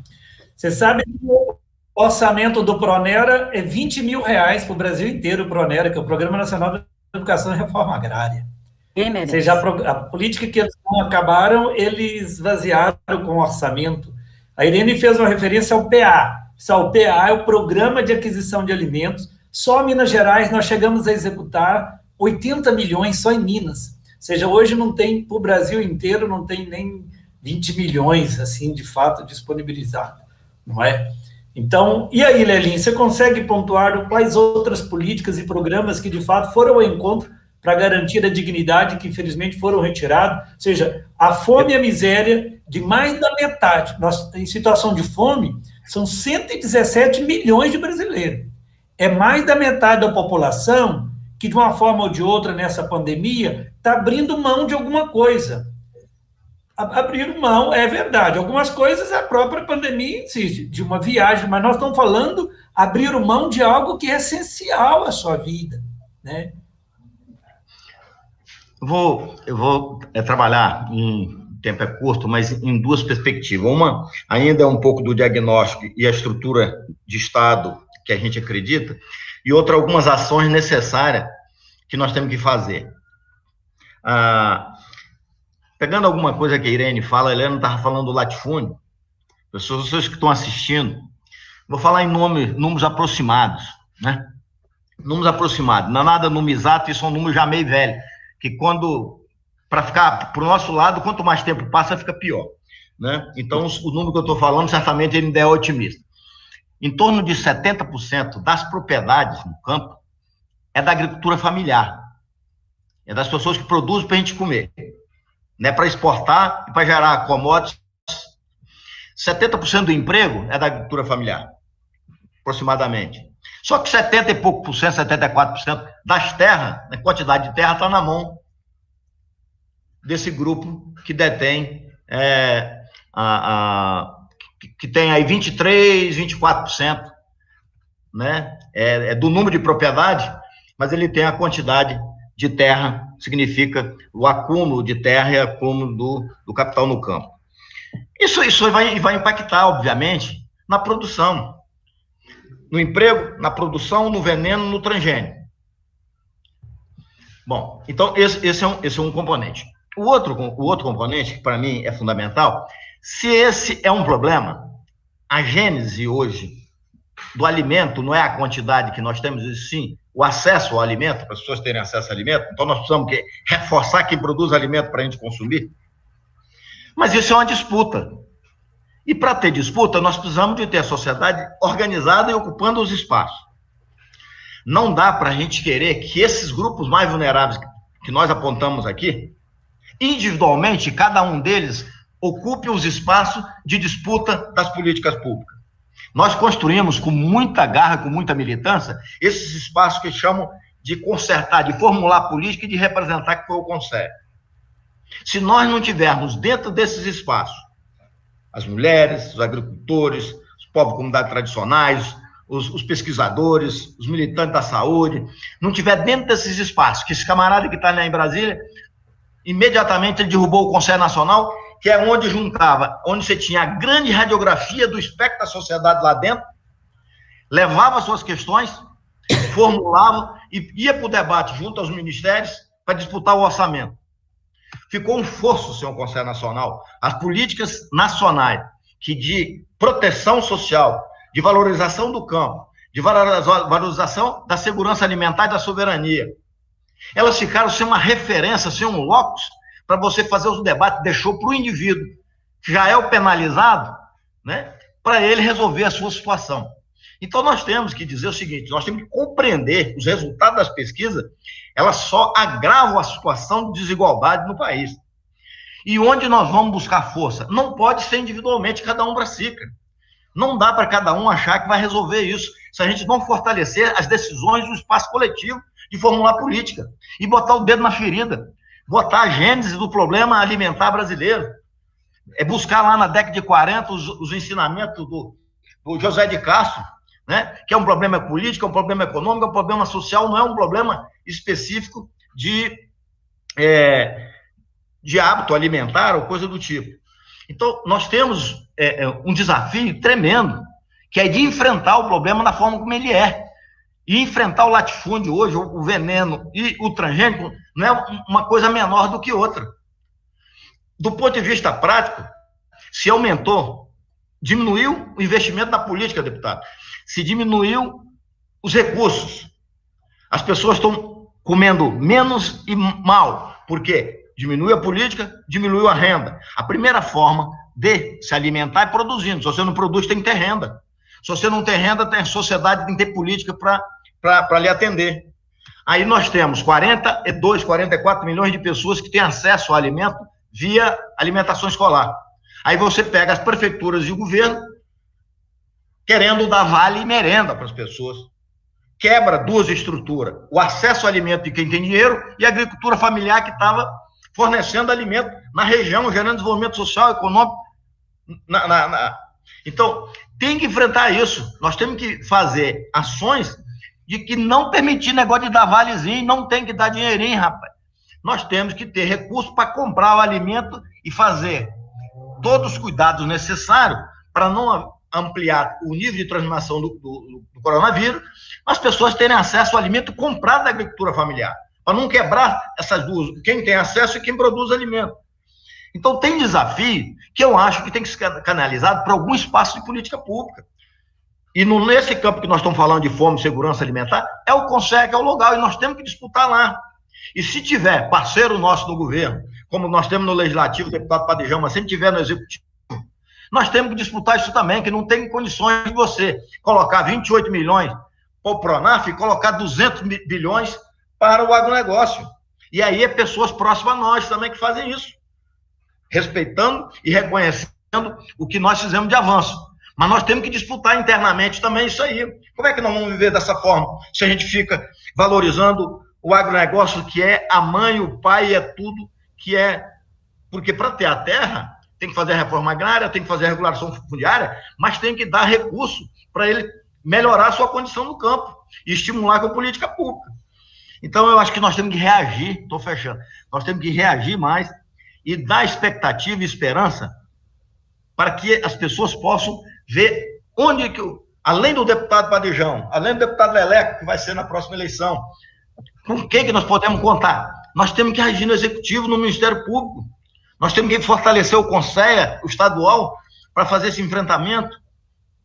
Você sabe que o orçamento do Pronera é R$20 mil para o Brasil inteiro, o Pronera, que é o Programa Nacional de Educação e Reforma Agrária. Ou seja, a política que eles não acabaram, eles esvaziaram com o orçamento. A Irene fez uma referência ao PA. O PA é o Programa de Aquisição de Alimentos. Só em Minas Gerais nós chegamos a executar 80 milhões só em Minas. Ou seja, hoje não tem, para o Brasil inteiro, não tem nem 20 milhões, assim, de fato, disponibilizado. Não é? Então, e aí, Lelin, você consegue pontuar quais outras políticas e programas que, de fato, foram ao encontro para garantir a dignidade, que, infelizmente, foram retirados? Ou seja, a fome e a miséria de mais da metade. Nós, em situação de fome, são 117 milhões de brasileiros. É mais da metade da população que, de uma forma ou de outra, nessa pandemia, está abrindo mão de alguma coisa. Abrir mão, é verdade. Algumas coisas a própria pandemia exige, de uma viagem, mas nós estamos falando abrir mão de algo que é essencial à sua vida, né? Eu vou trabalhar tempo é curto, mas em duas perspectivas. Uma ainda é um pouco do diagnóstico e a estrutura de Estado que a gente acredita, e outra, algumas ações necessárias que nós temos que fazer. Pegando alguma coisa que a Irene fala, a Helena estava falando do latifúndio, pessoas que estão assistindo, vou falar em números aproximados, né? Números aproximados, não é nada número exato, isso é um número já meio velho, que para ficar para o nosso lado, quanto mais tempo passa, fica pior, né? Então, o número que eu estou falando, certamente ele ainda é otimista. Em torno de 70% das propriedades no campo é da agricultura familiar, é das pessoas que produzem para a gente comer, né, para exportar e para gerar commodities. 70% do emprego é da agricultura familiar, aproximadamente. Só que 70 e pouco por cento, 74% das terras, a quantidade de terra está na mão desse grupo que detém, que tem aí 23, 24%, né, do número de propriedade, mas ele tem a quantidade de terra, significa o acúmulo de terra e acúmulo do capital no campo. Isso vai impactar, obviamente, na produção, no emprego, na produção, no veneno, no transgênico. Bom, então esse é um componente. O outro componente, que para mim é fundamental, se esse é um problema, a gênese hoje do alimento não é a quantidade que nós temos, e sim o acesso ao alimento, para as pessoas terem acesso ao alimento. Então nós precisamos reforçar quem produz alimento para a gente consumir. Mas isso é uma disputa. E para ter disputa, nós precisamos de ter a sociedade organizada e ocupando os espaços. Não dá para a gente querer que esses grupos mais vulneráveis que nós apontamos aqui, individualmente, cada um deles ocupe os espaços de disputa das políticas públicas. Nós construímos com muita garra, com muita militância, esses espaços que chamam de consertar, de formular política e de representar, que foi o Conselho. Se nós não tivermos dentro desses espaços as mulheres, os agricultores, os povos comunidades tradicionais, os pesquisadores, os militantes da saúde, não tiver dentro desses espaços, que esse camarada que está lá em Brasília, imediatamente ele derrubou o Conselho Nacional, que é onde onde você tinha a grande radiografia do espectro da sociedade lá dentro, levava suas questões, formulava e ia para o debate junto aos ministérios para disputar o orçamento. Ficou um fosso, senhor Conselho Nacional. As políticas nacionais, que de proteção social, de valorização do campo, de valorização da segurança alimentar e da soberania, elas ficaram sem uma referência, sem um locus, para você fazer os debates, deixou para o indivíduo, que já é o penalizado, né, para ele resolver a sua situação. Então, nós temos que dizer o seguinte, nós temos que compreender os resultados das pesquisas, elas só agravam a situação de desigualdade no país. E onde nós vamos buscar força? Não pode ser individualmente, cada um para si, cara. Não dá para cada um achar que vai resolver isso, se a gente não fortalecer as decisões do espaço coletivo de formular política e botar o dedo na ferida, botar a gênese do problema alimentar brasileiro. É buscar lá na década de 40 os ensinamentos do José de Castro, né? Que é um problema político, é um problema econômico, é um problema social, não é um problema específico de hábito alimentar ou coisa do tipo. Então, nós temos um desafio tremendo, que é de enfrentar o problema da forma como ele é. E enfrentar o latifúndio hoje, o veneno e o transgênico, não é uma coisa menor do que outra. Do ponto de vista prático, se aumentou, diminuiu o investimento na política, deputado. Se diminuiu os recursos. As pessoas estão comendo menos e mal. Por quê? Diminuiu a política, diminuiu a renda. A primeira forma de se alimentar é produzindo. Se você não produz, tem que ter renda. Se você não tem renda, tem sociedade, tem que ter política para lhe atender. Aí nós temos 42, 44 milhões de pessoas que têm acesso ao alimento via alimentação escolar. Aí você pega as prefeituras e o governo querendo dar vale e merenda para as pessoas. Quebra duas estruturas. O acesso ao alimento de quem tem dinheiro e a agricultura familiar que estava fornecendo alimento na região, gerando desenvolvimento social, econômico. Então, tem que enfrentar isso. Nós temos que fazer ações de que não permitir negócio de dar valezinho, não tem que dar dinheirinho, rapaz. Nós temos que ter recursos para comprar o alimento e fazer todos os cuidados necessários para não ampliar o nível de transmissão do coronavírus, as pessoas terem acesso ao alimento comprado da agricultura familiar, para não quebrar essas duas, quem tem acesso e quem produz alimento. Então, tem desafio que eu acho que tem que ser canalizado para algum espaço de política pública. E nesse campo que nós estamos falando de fome e segurança alimentar, é o CONSEC, é o lugar, e nós temos que disputar lá. E se tiver parceiro nosso no governo, como nós temos no Legislativo, o deputado Padijão, mas se tiver no Executivo, nós temos que disputar isso também, que não tem condições de você colocar 28 milhões para o Pronaf e colocar 200 bilhões para o agronegócio. E aí é pessoas próximas a nós também que fazem isso, respeitando e reconhecendo o que nós fizemos de avanço. Mas nós temos que disputar internamente também isso aí. Como é que nós vamos viver dessa forma, se a gente fica valorizando o agronegócio, que é a mãe, o pai, é tudo, que é... Porque para ter a terra, tem que fazer a reforma agrária, tem que fazer a regulação fundiária, mas tem que dar recurso para ele melhorar a sua condição no campo e estimular com a política pública. Então, eu acho que nós temos que reagir, estou fechando, nós temos que reagir mais e dar expectativa e esperança para que as pessoas possam ver onde que, além do deputado Padijão, além do deputado Leleco, que vai ser na próxima eleição, com quem que nós podemos contar? Nós temos que agir no Executivo, no Ministério Público. Nós temos que fortalecer o Conselho, o estadual, para fazer esse enfrentamento.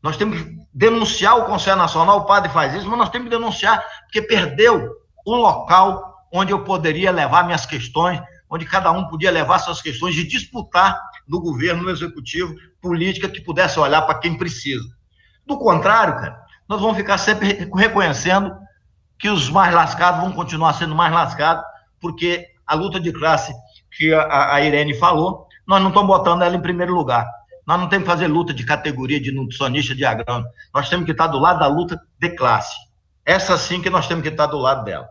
Nós temos que denunciar o Conselho Nacional, o padre faz isso, mas nós temos que denunciar, porque perdeu o local onde eu poderia levar minhas questões, onde cada um podia levar suas questões de disputar no governo, no Executivo, política que pudesse olhar para quem precisa. Do contrário, cara, nós vamos ficar sempre reconhecendo que os mais lascados vão continuar sendo mais lascados, porque a luta de classe que a Irene falou, nós não estamos botando ela em primeiro lugar. Nós não temos que fazer luta de categoria, de nutricionista, de agrônomo. Nós temos que estar do lado da luta de classe. Essa sim que nós temos que estar do lado dela.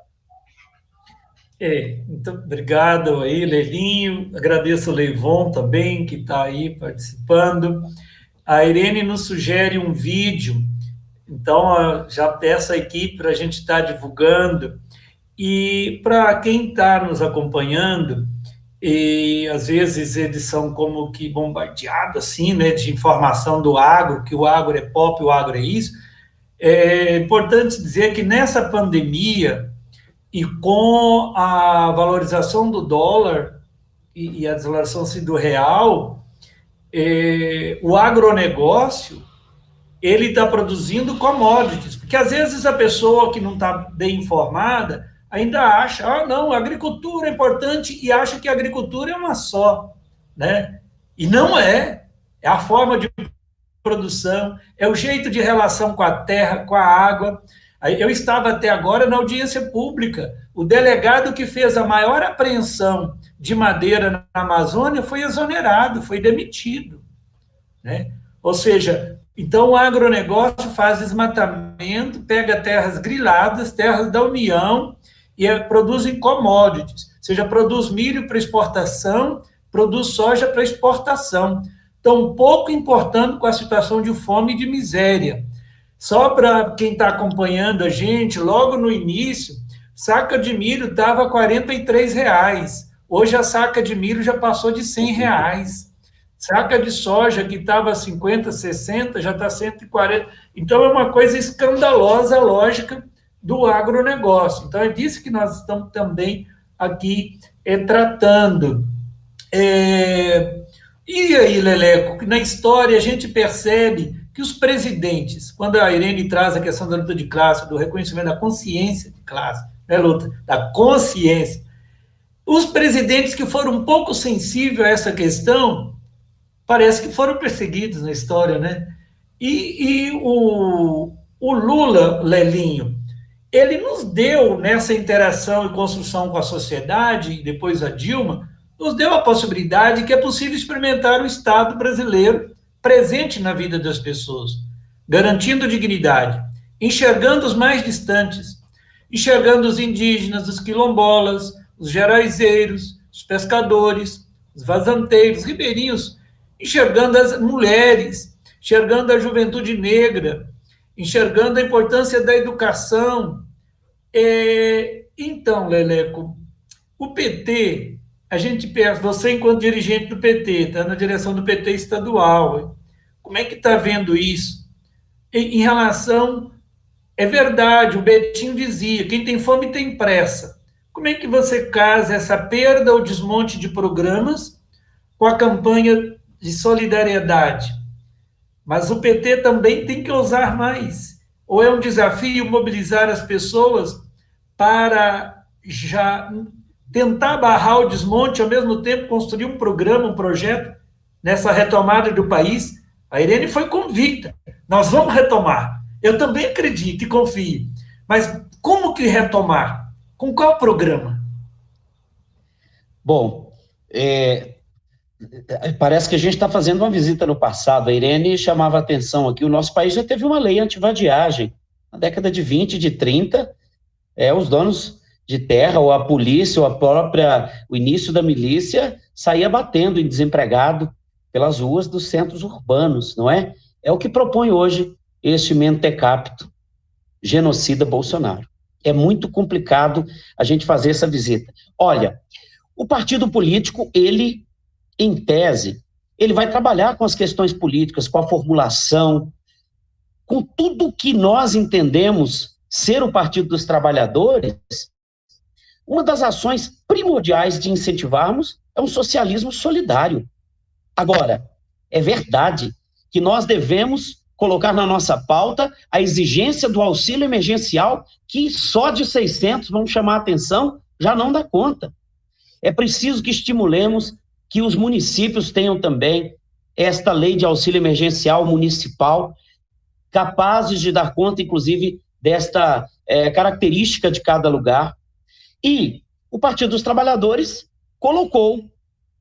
Então, obrigado aí, Lelinho. Agradeço o Leivon também, que está aí participando. A Irene nos sugere um vídeo, então já peço à equipe para a gente estar divulgando. E para quem está nos acompanhando, e às vezes eles são como que bombardeados, assim, né, de informação do agro, que o agro é pop, o agro é isso. É importante dizer que nessa pandemia, e com a valorização do dólar e a desvalorização do real, o agronegócio, ele está produzindo commodities, porque às vezes a pessoa que não está bem informada ainda acha, não, a agricultura é importante e acha que a agricultura é uma só, né? E não é a forma de produção, é o jeito de relação com a terra, com a água. Eu estava até agora na audiência pública, o delegado que fez a maior apreensão de madeira na Amazônia foi exonerado, foi demitido, né? Ou seja, então o agronegócio faz desmatamento, pega terras griladas, terras da União, e produzem commodities, ou seja, produz milho para exportação, produz soja para exportação, tão pouco importando com a situação de fome e de miséria. Só para quem está acompanhando a gente, logo no início, saca de milho estava R$ 43, hoje a saca de milho já passou de R$ 100. Saca de soja que estava 50, 60, já está 140. Então, é uma coisa escandalosa a lógica do agronegócio. Então, é disso que nós estamos também aqui tratando. E aí, Leleco, na história a gente percebe que os presidentes, quando a Irene traz a questão da luta de classe, do reconhecimento da consciência de classe, não é luta, da consciência, os presidentes que foram um pouco sensíveis a essa questão, parece que foram perseguidos na história, né? E o Lula, Lelinho, ele nos deu, nessa interação e construção com a sociedade, e depois a Dilma, nos deu a possibilidade que é possível experimentar o Estado brasileiro presente na vida das pessoas, garantindo dignidade, enxergando os mais distantes, enxergando os indígenas, os quilombolas, os geraizeiros, os pescadores, os vazanteiros, os ribeirinhos, enxergando as mulheres, enxergando a juventude negra, enxergando a importância da educação. Então, Leleco, o PT, a gente pensa, você enquanto dirigente do PT, está na direção do PT estadual, como é que está vendo isso? Em relação, é verdade, o Betinho dizia, quem tem fome tem pressa. Como é que você casa essa perda ou desmonte de programas com a campanha de solidariedade? Mas o PT também tem que ousar mais. Ou é um desafio mobilizar as pessoas para já tentar barrar o desmonte, ao mesmo tempo construir um programa, um projeto nessa retomada do país? A Irene foi convicta. Nós vamos retomar. Eu também acredito e confio. Mas como que retomar? Com qual programa? Bom, parece que a gente está fazendo uma visita no passado. A Irene chamava a atenção aqui. O nosso país já teve uma lei antivadiagem. Na década de 20, de 30, os donos de terra, ou a polícia, ou o início da milícia, saía batendo em desempregado pelas ruas dos centros urbanos, não é? É o que propõe hoje este mentecapto genocida Bolsonaro. É muito complicado a gente fazer essa visita. Olha, o partido político, ele, em tese, ele vai trabalhar com as questões políticas, com a formulação, com tudo que nós entendemos ser o Partido dos Trabalhadores. Uma das ações primordiais de incentivarmos é um socialismo solidário. Agora, é verdade que nós devemos colocar na nossa pauta a exigência do auxílio emergencial, que só de 600, vamos chamar a atenção, já não dá conta. É preciso que estimulemos que os municípios tenham também esta lei de auxílio emergencial municipal, capazes de dar conta, inclusive, desta característica de cada lugar. E o Partido dos Trabalhadores colocou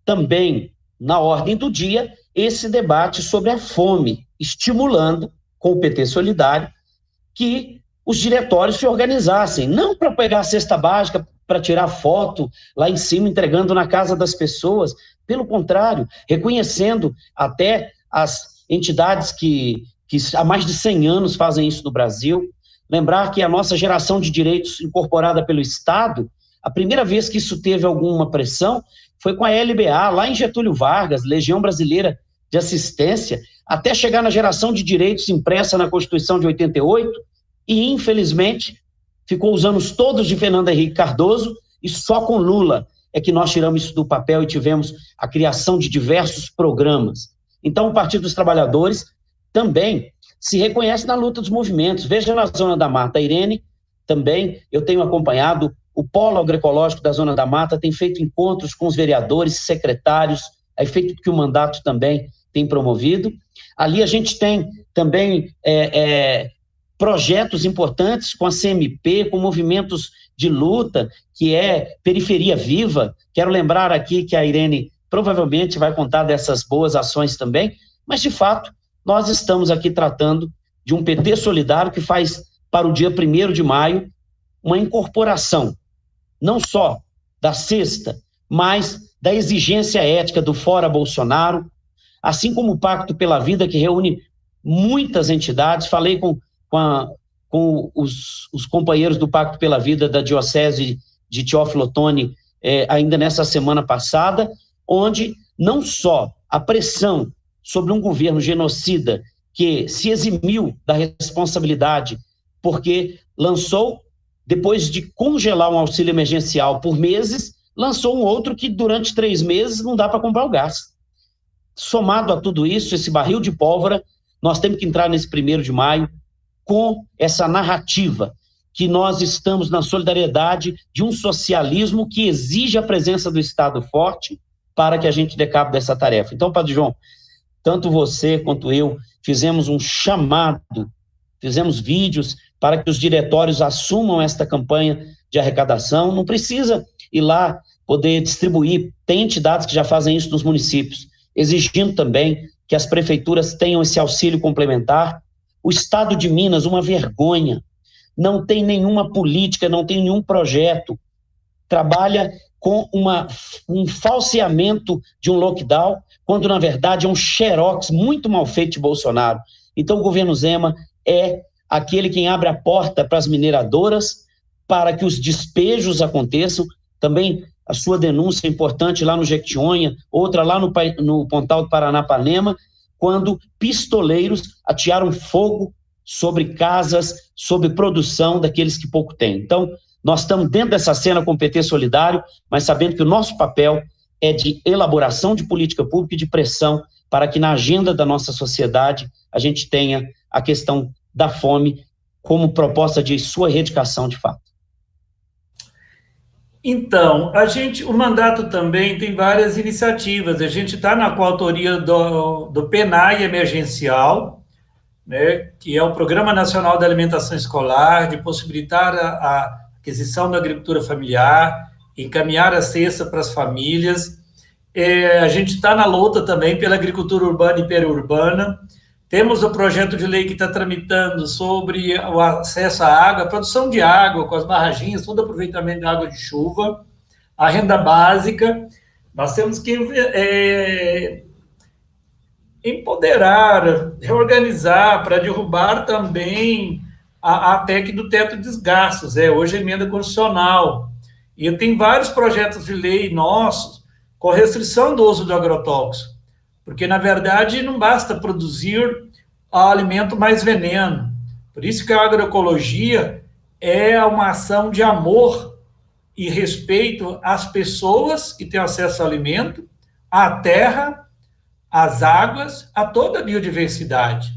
também na ordem do dia esse debate sobre a fome, estimulando, com o PT Solidário, que os diretórios se organizassem, não para pegar a cesta básica, para tirar foto lá em cima, entregando na casa das pessoas, pelo contrário, reconhecendo até as entidades que há mais de 100 anos fazem isso no Brasil. Lembrar que a nossa geração de direitos incorporada pelo Estado, a primeira vez que isso teve alguma pressão foi com a LBA, lá em Getúlio Vargas, Legião Brasileira de Assistência, até chegar na geração de direitos impressa na Constituição de 88, e, infelizmente, ficou os anos todos de Fernando Henrique Cardoso, e só com Lula é que nós tiramos isso do papel e tivemos a criação de diversos programas. Então, o Partido dos Trabalhadores também se reconhece na luta dos movimentos. Veja na Zona da Mata, a Irene também, eu tenho acompanhado, o Polo Agroecológico da Zona da Mata tem feito encontros com os vereadores, secretários, a efeito que o mandato também tem promovido. Ali a gente tem também projetos importantes com a CMP, com movimentos de luta, que é Periferia Viva. Quero lembrar aqui que a Irene provavelmente vai contar dessas boas ações também, mas, de fato, nós estamos aqui tratando de um PT solidário que faz, para o dia 1º de maio, uma incorporação, não só da cesta, mas da exigência ética do Fora Bolsonaro, assim como o Pacto pela Vida, que reúne muitas entidades. Falei com os companheiros do Pacto pela Vida da Diocese de Teófilo Otoni ainda nessa semana passada, onde não só a pressão sobre um governo genocida que se eximiu da responsabilidade porque lançou, depois de congelar um auxílio emergencial por meses, lançou um outro que durante 3 meses não dá para comprar o gás. Somado a tudo isso, esse barril de pólvora, nós temos que entrar nesse 1º de maio com essa narrativa que nós estamos na solidariedade de um socialismo que exige a presença do Estado forte para que a gente dê cabo dessa tarefa. Então, Padre João, tanto você quanto eu fizemos um chamado, fizemos vídeos para que os diretórios assumam esta campanha de arrecadação. Não precisa ir lá poder distribuir, tem entidades que já fazem isso nos municípios, exigindo também que as prefeituras tenham esse auxílio complementar. O Estado de Minas, uma vergonha, não tem nenhuma política, não tem nenhum projeto, trabalha com um falseamento de um lockdown, quando, na verdade, é um xerox muito mal feito de Bolsonaro. Então, o governo Zema é aquele quem abre a porta para as mineradoras, para que os despejos aconteçam. Também a sua denúncia é importante lá no Jequitinhonha, outra lá no Pontal do Paranapanema, quando pistoleiros atearam fogo sobre casas, sobre produção daqueles que pouco têm. Então, nós estamos dentro dessa cena com o PT Solidário, mas sabendo que o nosso papel é de elaboração de política pública e de pressão para que na agenda da nossa sociedade a gente tenha a questão da fome como proposta de sua erradicação de fato. Então, o mandato também tem várias iniciativas. A gente está na coautoria do PNAE emergencial, né, que é o Programa Nacional da Alimentação Escolar, de possibilitar a aquisição da agricultura familiar, encaminhar a cesta para as famílias. A gente está na luta também pela agricultura urbana e periurbana. Temos o projeto de lei que está tramitando sobre o acesso à água, a produção de água com as barraginhas, todo aproveitamento da água de chuva, a renda básica. Nós temos que empoderar, reorganizar, para derrubar também a PEC do teto de gastos, hoje a emenda constitucional. E tem vários projetos de lei nossos com restrição do uso do agrotóxico, porque, na verdade, não basta produzir alimento mais veneno. Por isso que a agroecologia é uma ação de amor e respeito às pessoas que têm acesso ao alimento, à terra, às águas, a toda a biodiversidade.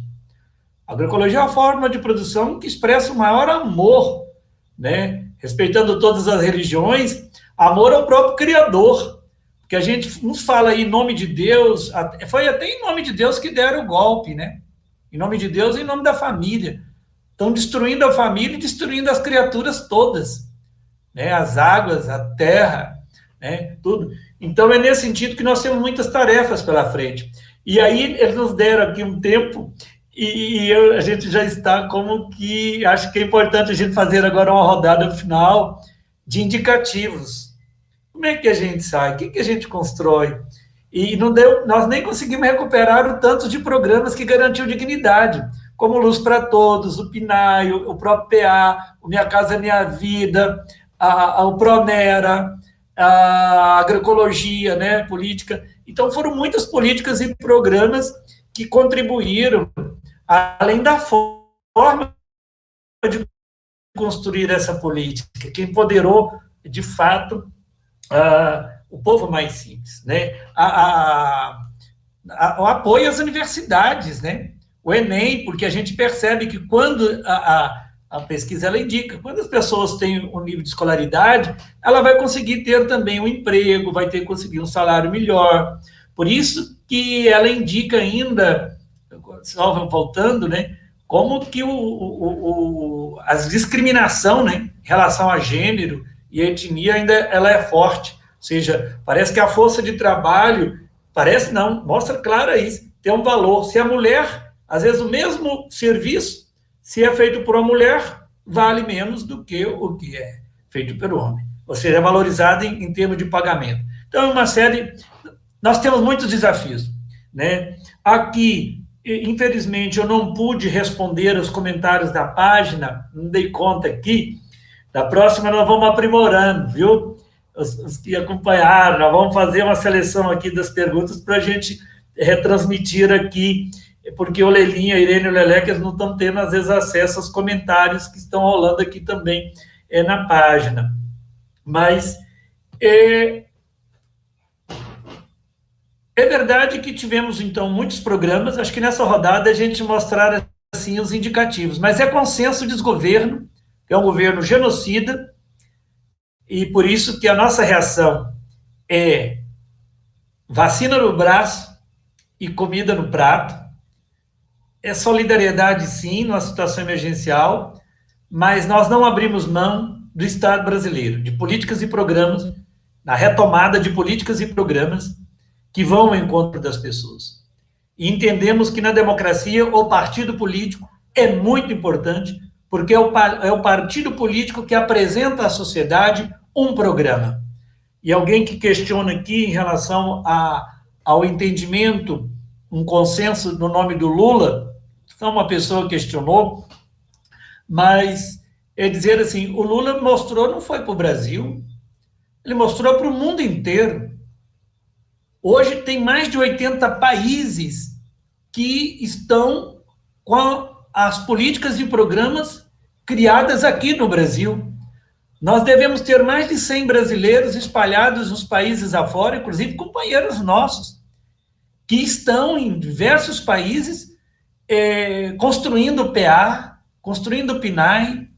A agroecologia é uma forma de produção que expressa o maior amor, né? Respeitando todas as religiões, amor ao próprio Criador, porque a gente nos fala aí em nome de Deus, foi até em nome de Deus que deram o golpe, né? Em nome de Deus e em nome da família. Estão destruindo a família e destruindo as criaturas todas, né? As águas, a terra, né? Tudo. Então, é nesse sentido que nós temos muitas tarefas pela frente. E aí, eles nos deram aqui um tempo, a gente já está como que... Acho que é importante a gente fazer agora uma rodada final de indicativos. Como é que a gente sai? O que a gente constrói? E nós nem conseguimos recuperar o tanto de programas que garantiam dignidade, como Luz para Todos, o PNAE, o próprio PA, o Minha Casa Minha Vida, o Pronera, a agroecologia, né, política. Então, foram muitas políticas e programas que contribuíram, além da forma de construir essa política, que empoderou, de fato, o povo mais simples, né? O apoio às universidades, né? O Enem, porque a gente percebe que quando a pesquisa ela indica, quando as pessoas têm um nível de escolaridade, ela vai conseguir ter também um emprego, vai ter que conseguir um salário melhor. Por isso que ela indica ainda, só voltando, né, como que a discriminação, né, em relação a gênero e etnia ainda ela é forte. Ou seja, parece que a força de trabalho, parece não, mostra claro isso, tem um valor. Se a mulher, às vezes o mesmo serviço, se é feito por uma mulher, vale menos do que o que é feito pelo homem. Ou seja, é valorizado em termos de pagamento. Então, é uma série... Nós temos muitos desafios, né? Aqui, infelizmente, eu não pude responder os comentários da página, não dei conta aqui. Da próxima, nós vamos aprimorando, viu? Os que acompanharam, nós vamos fazer uma seleção aqui das perguntas para a gente retransmitir aqui, porque o Lelinha, a Irene e o Leleca, eles não estão tendo, às vezes, acesso aos comentários que estão rolando aqui também na página. Mas é verdade que tivemos, então, muitos programas, acho que nessa rodada a gente mostrar, assim, os indicativos, mas é consenso de desgoverno, que é um governo genocida, e por isso que a nossa reação é vacina no braço e comida no prato. É solidariedade, sim, numa situação emergencial, mas nós não abrimos mão do Estado brasileiro, de políticas e programas, na retomada de políticas e programas que vão ao encontro das pessoas. E entendemos que na democracia o partido político é muito importante, porque é o partido político que apresenta à sociedade um programa. e alguém que questiona aqui em relação ao entendimento, um consenso no nome do Lula, só uma pessoa questionou, mas é dizer assim, o Lula mostrou, não foi para o Brasil, ele mostrou para o mundo inteiro. Hoje tem mais de 80 países que estão com as políticas e programas criadas aqui no Brasil. Nós devemos ter mais de 100 brasileiros espalhados nos países afora, inclusive companheiros nossos, que estão em diversos países construindo o PA, construindo o PNAE,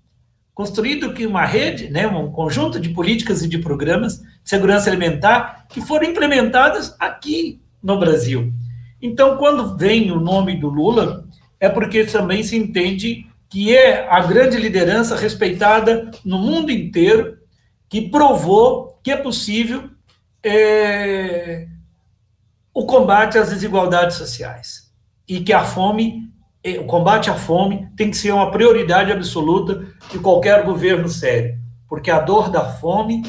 construindo uma rede, né, um conjunto de políticas e de programas de segurança alimentar que foram implementadas aqui no Brasil. Então, quando vem o nome do Lula, é porque também se entende que é a grande liderança respeitada no mundo inteiro, que provou que é possível o combate às desigualdades sociais e que a fome, o combate à fome tem que ser uma prioridade absoluta de qualquer governo sério, porque a dor da fome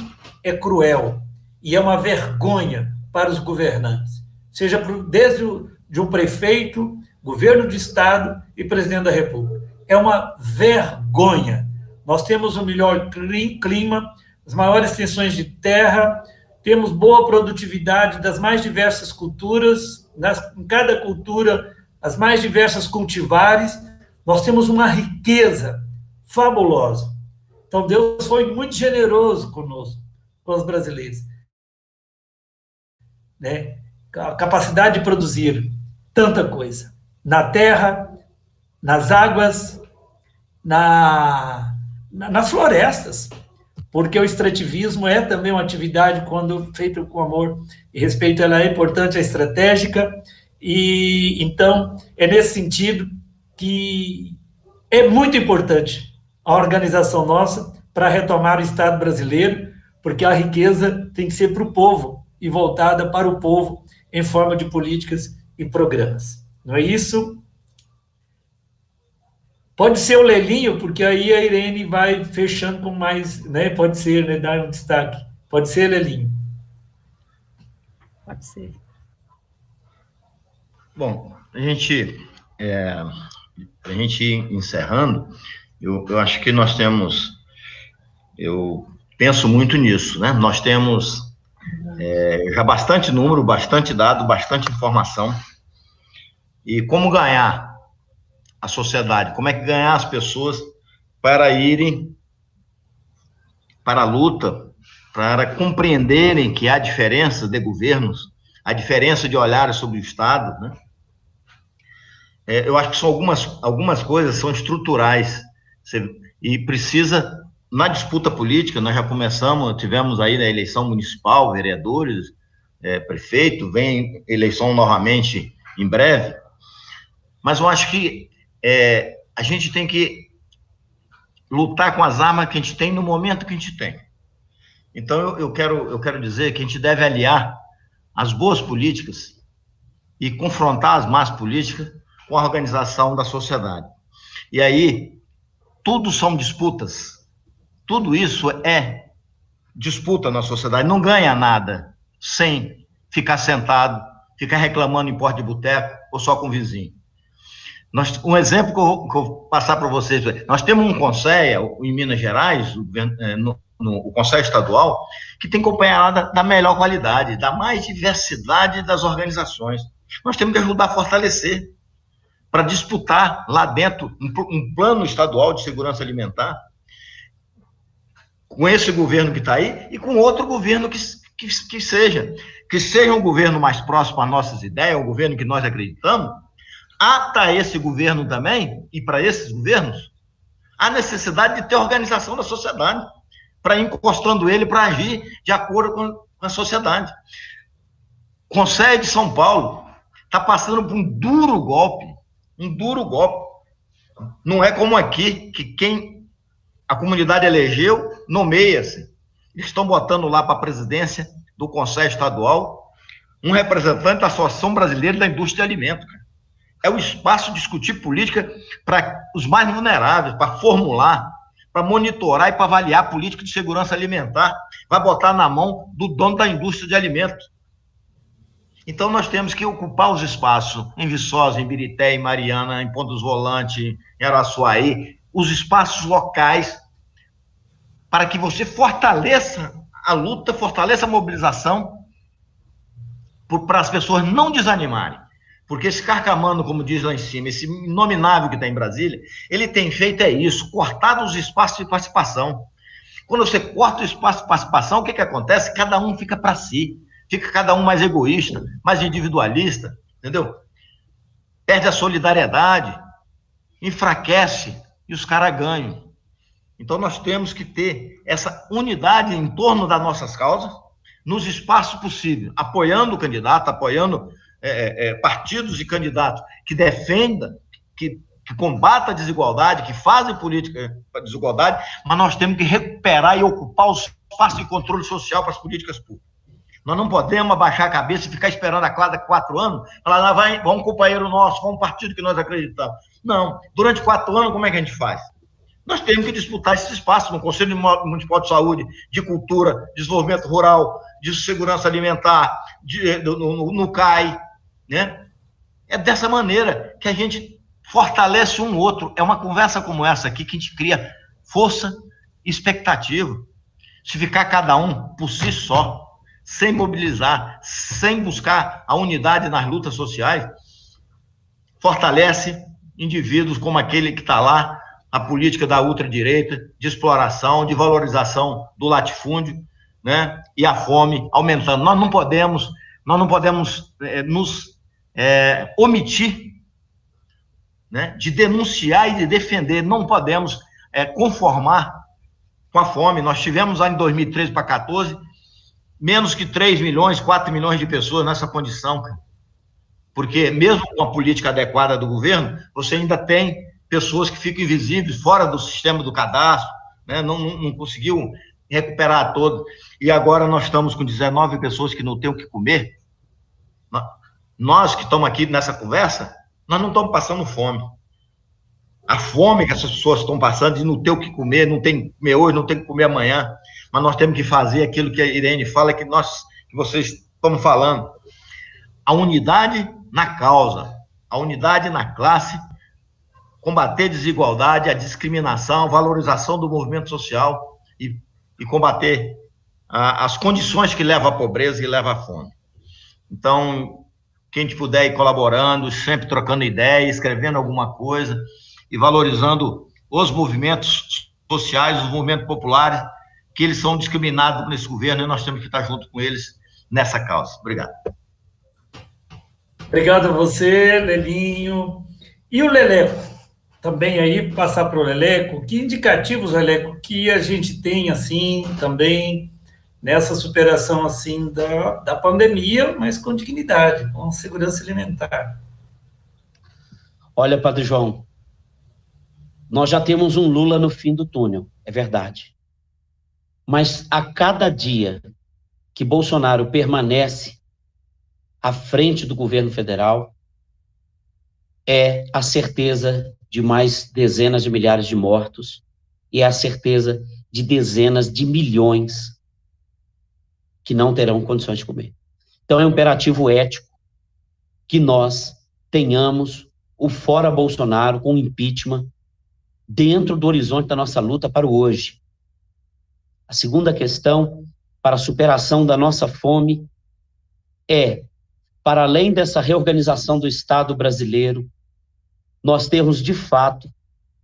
é cruel e é uma vergonha para os governantes, seja desde de um prefeito, governo de estado e presidente da República. É uma vergonha. Nós temos o melhor clima, as maiores extensões de terra, temos boa produtividade das mais diversas culturas, em cada cultura, as mais diversas cultivares, nós temos uma riqueza fabulosa. Então, Deus foi muito generoso conosco, com os brasileiros. Né? A capacidade de produzir tanta coisa, na terra, nas águas, nas florestas, porque o extrativismo é também uma atividade, quando feita com amor e respeito, ela é importante, é estratégica, e então é nesse sentido que é muito importante a organização nossa para retomar o Estado brasileiro, porque a riqueza tem que ser para o povo e voltada para o povo em forma de políticas e programas. Não é isso? Pode ser o Lelinho, porque aí a Irene vai fechando com mais, né? Pode ser, né? Dar um destaque. Pode ser, Lelinho. Pode ser. Bom, a gente encerrando, eu acho que nós temos, eu penso muito nisso, né? Nós temos já bastante número, bastante dado, bastante informação. E como ganhar a sociedade, como é que ganhar as pessoas para irem para a luta, para compreenderem que há diferença de governos, a diferença de olhares sobre o Estado, né? Eu acho que são algumas coisas são estruturais, e precisa, na disputa política, nós já tivemos aí na eleição municipal, vereadores, prefeito, vem eleição novamente em breve, mas eu acho que a gente tem que lutar com as armas que a gente tem no momento que a gente tem. Então, eu quero dizer que a gente deve aliar as boas políticas e confrontar as más políticas com a organização da sociedade. E aí, tudo são disputas. Tudo isso é disputa na sociedade. Não ganha nada sem ficar sentado, ficar reclamando em porta de boteco ou só com o vizinho. Um exemplo que eu vou passar para vocês. Nós temos um conselho em Minas Gerais, o Conselho Estadual, que tem companheirada da melhor qualidade, da mais diversidade das organizações. Nós temos que ajudar a fortalecer, para disputar lá dentro um plano estadual de segurança alimentar, com esse governo que está aí e com outro governo que seja um governo mais próximo às nossas ideias, um governo que nós acreditamos. Ata esse governo também, e para esses governos, a necessidade de ter organização da sociedade, para ir encostando ele para agir de acordo com a sociedade. O Conselho de São Paulo está passando por um duro golpe. Não é como aqui, que quem a comunidade elegeu, nomeia-se. Eles estão botando lá para a presidência do Conselho Estadual um representante da Associação Brasileira da Indústria de Alimentos. É o espaço de discutir política para os mais vulneráveis, para formular, para monitorar e para avaliar a política de segurança alimentar, vai botar na mão do dono da indústria de alimentos. Então, nós temos que ocupar os espaços em Viçosa, em Birité, em Mariana, em Pontos Volante, em Araçuaí, os espaços locais, para que você fortaleça a luta, fortaleça a mobilização, para as pessoas não desanimarem. Porque esse carcamano, como diz lá em cima, esse inominável que está em Brasília, ele tem feito isso, cortado os espaços de participação. Quando você corta o espaço de participação, o que acontece? Cada um fica para si, fica cada um mais egoísta, mais individualista, entendeu? Perde a solidariedade, enfraquece e os caras ganham. Então, nós temos que ter essa unidade em torno das nossas causas, nos espaços possíveis, apoiando o candidato, apoiando partidos e candidatos que defendam, que combatam a desigualdade, que fazem política para a desigualdade, mas nós temos que recuperar e ocupar os espaços de controle social para as políticas públicas. Nós não podemos abaixar a cabeça e ficar esperando a cada 4 anos, falar, lá vai um companheiro nosso, vai um partido que nós acreditamos. Não, durante 4 anos, como é que a gente faz? Nós temos que disputar esses espaços no Conselho Municipal de Saúde, de Cultura, Desenvolvimento Rural, de Segurança Alimentar, no CAI, né? É dessa maneira que a gente fortalece um outro. É uma conversa como essa aqui que a gente cria força e expectativa. Se ficar cada um por si só, sem mobilizar, sem buscar a unidade nas lutas sociais, fortalece indivíduos como aquele que está lá, a política da ultradireita, de exploração, de valorização do latifúndio, né? E a fome aumentando. Nós não podemos nos omitir, né? De denunciar e de defender. Não podemos conformar com a fome. Nós tivemos lá em 2013 para 2014 menos que 3 milhões, 4 milhões de pessoas nessa condição, cara. Porque mesmo com a política adequada do governo, você ainda tem pessoas que ficam invisíveis, fora do sistema do cadastro, né? Não conseguiu recuperar todo. E agora nós estamos com 19 pessoas que não têm o que comer. Nós que estamos aqui nessa conversa, nós não estamos passando fome. A fome que essas pessoas estão passando de não ter o que comer, não tem que comer hoje, não tem que comer amanhã, mas nós temos que fazer aquilo que a Irene fala, que vocês estão falando. A unidade na causa, a unidade na classe, combater a desigualdade, a discriminação, a valorização do movimento social e combater as condições que levam à pobreza e levam à fome. Então, quem puder ir colaborando, sempre trocando ideia, escrevendo alguma coisa e valorizando os movimentos sociais, os movimentos populares, que eles são discriminados nesse governo e nós temos que estar junto com eles nessa causa. Obrigado. Obrigado a você, Lelinho. E o Leleco? Também aí, passar para o Leleco. Que indicativos, Leleco, que a gente tem, assim, também, nessa superação, assim, da pandemia, mas com dignidade, com segurança alimentar? Olha, Padre João, nós já temos um Lula no fim do túnel, é verdade. Mas a cada dia que Bolsonaro permanece à frente do governo federal, é a certeza de mais dezenas de milhares de mortos e é a certeza de dezenas de milhões que não terão condições de comer. Então é um imperativo ético que nós tenhamos o fora Bolsonaro com o impeachment dentro do horizonte da nossa luta para o hoje. A segunda questão para a superação da nossa fome é, para além dessa reorganização do Estado brasileiro, nós temos, de fato,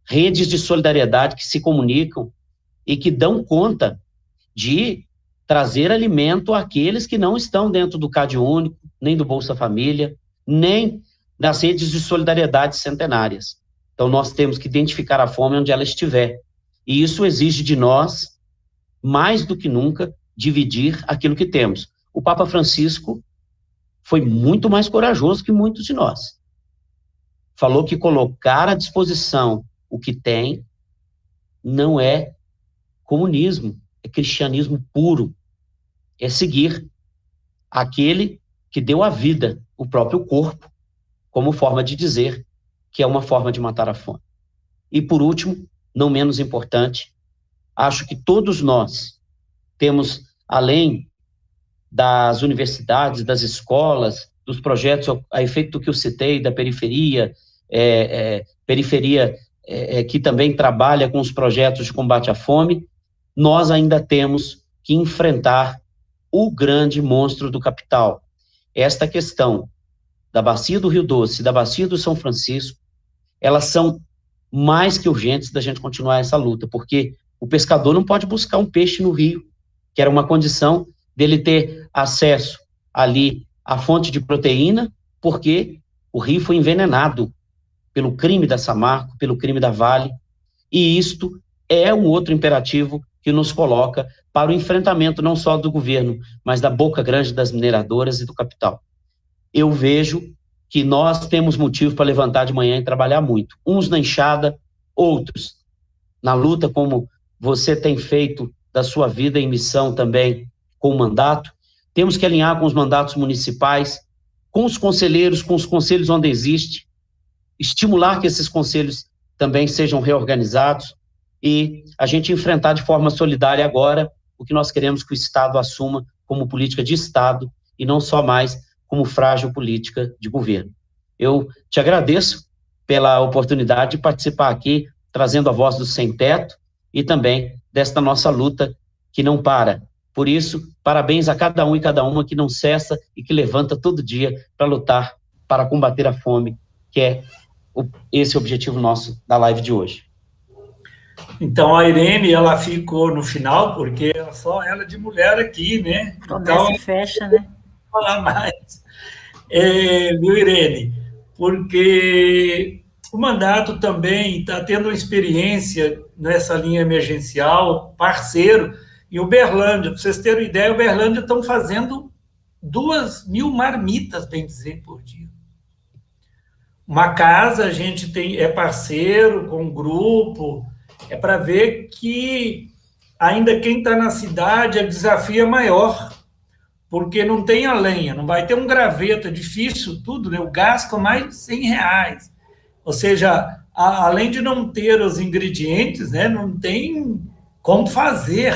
redes de solidariedade que se comunicam e que dão conta de trazer alimento àqueles que não estão dentro do Cade Único, nem do Bolsa Família, nem das redes de solidariedade centenárias. Então, nós temos que identificar a fome onde ela estiver. E isso exige de nós, mais do que nunca, dividir aquilo que temos. O Papa Francisco foi muito mais corajoso que muitos de nós. Falou que colocar à disposição o que tem não é comunismo, é cristianismo puro. É seguir aquele que deu a vida, o próprio corpo, como forma de dizer que é uma forma de matar a fome. E, por último, não menos importante, acho que todos nós temos, além das universidades, das escolas, dos projetos, a efeito do que eu citei, da periferia, que também trabalha com os projetos de combate à fome, nós ainda temos que enfrentar o grande monstro do capital. Esta questão da bacia do Rio Doce, da bacia do São Francisco, elas são mais que urgentes da gente continuar essa luta, porque o pescador não pode buscar um peixe no rio, que era uma condição dele ter acesso ali à fonte de proteína, porque o rio foi envenenado pelo crime da Samarco, pelo crime da Vale, e isto é um outro imperativo que nos coloca para o enfrentamento não só do governo, mas da boca grande das mineradoras e do capital. Eu vejo que nós temos motivo para levantar de manhã e trabalhar muito, uns na enxada, outros na luta, como você tem feito da sua vida em missão também com o mandato. Temos que alinhar com os mandatos municipais, com os conselheiros, com os conselhos onde existe, estimular que esses conselhos também sejam reorganizados e a gente enfrentar de forma solidária agora o que nós queremos que o Estado assuma como política de Estado e não só mais como frágil política de governo. Eu te agradeço pela oportunidade de participar aqui, trazendo a voz do sem-teto e também desta nossa luta que não para. Por isso, parabéns a cada um e cada uma que não cessa e que levanta todo dia para lutar, para combater a fome, que é esse o objetivo nosso da live de hoje. Então, a Irene, ela ficou no final, porque é só ela de mulher aqui, né? Começa e fecha, né? Vou falar mais. Viu, Irene? Porque o mandato também está tendo uma experiência nessa linha emergencial, parceiro, em Uberlândia. Para vocês terem ideia, Uberlândia estão fazendo 2.000 marmitas, bem dizer, por dia. Uma casa, a gente é parceiro com um grupo, é para ver que ainda quem está na cidade, o desafio é maior, porque não tem a lenha, não vai ter um graveto, é difícil tudo, né? O gás com mais de R$100. Ou seja, além de não ter os ingredientes, né, não tem como fazer.